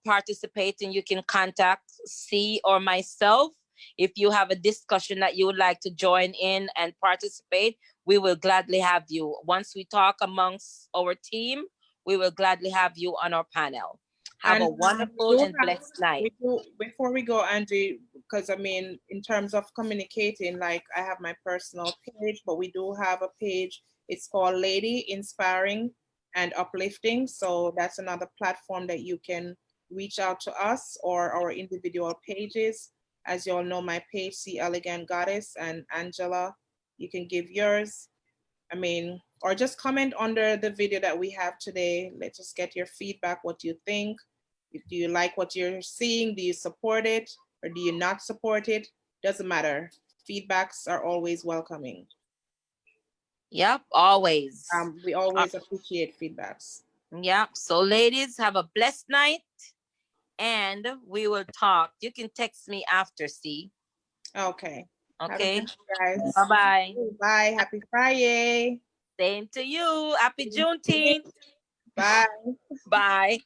participating, you can contact C or myself. If you have a discussion that you would like to join in and participate, we will gladly have you. Once we talk amongst our team, we will gladly have you on our panel. Have a wonderful and blessed night. Before we go, Angie, because in terms of communicating, like I have my personal page, but we do have a page. It's called Lady Inspiring and Uplifting. So that's another platform that you can reach out to us or our individual pages. As you all know, my page, C Elegant Goddess, and Angela, you can give yours. Or just comment under the video that we have today. Let's just get your feedback, what you think. Do you like what you're seeing? Do you support it or do you not support it? Doesn't matter. Feedbacks are always welcoming. Yep, always. We always appreciate feedbacks. Yep. So ladies, have a blessed night and we will talk. You can text me after, see? Okay. Okay. Guys. Bye-bye. Bye. Happy Friday. Same to you. Happy Juneteenth. Bye. Bye.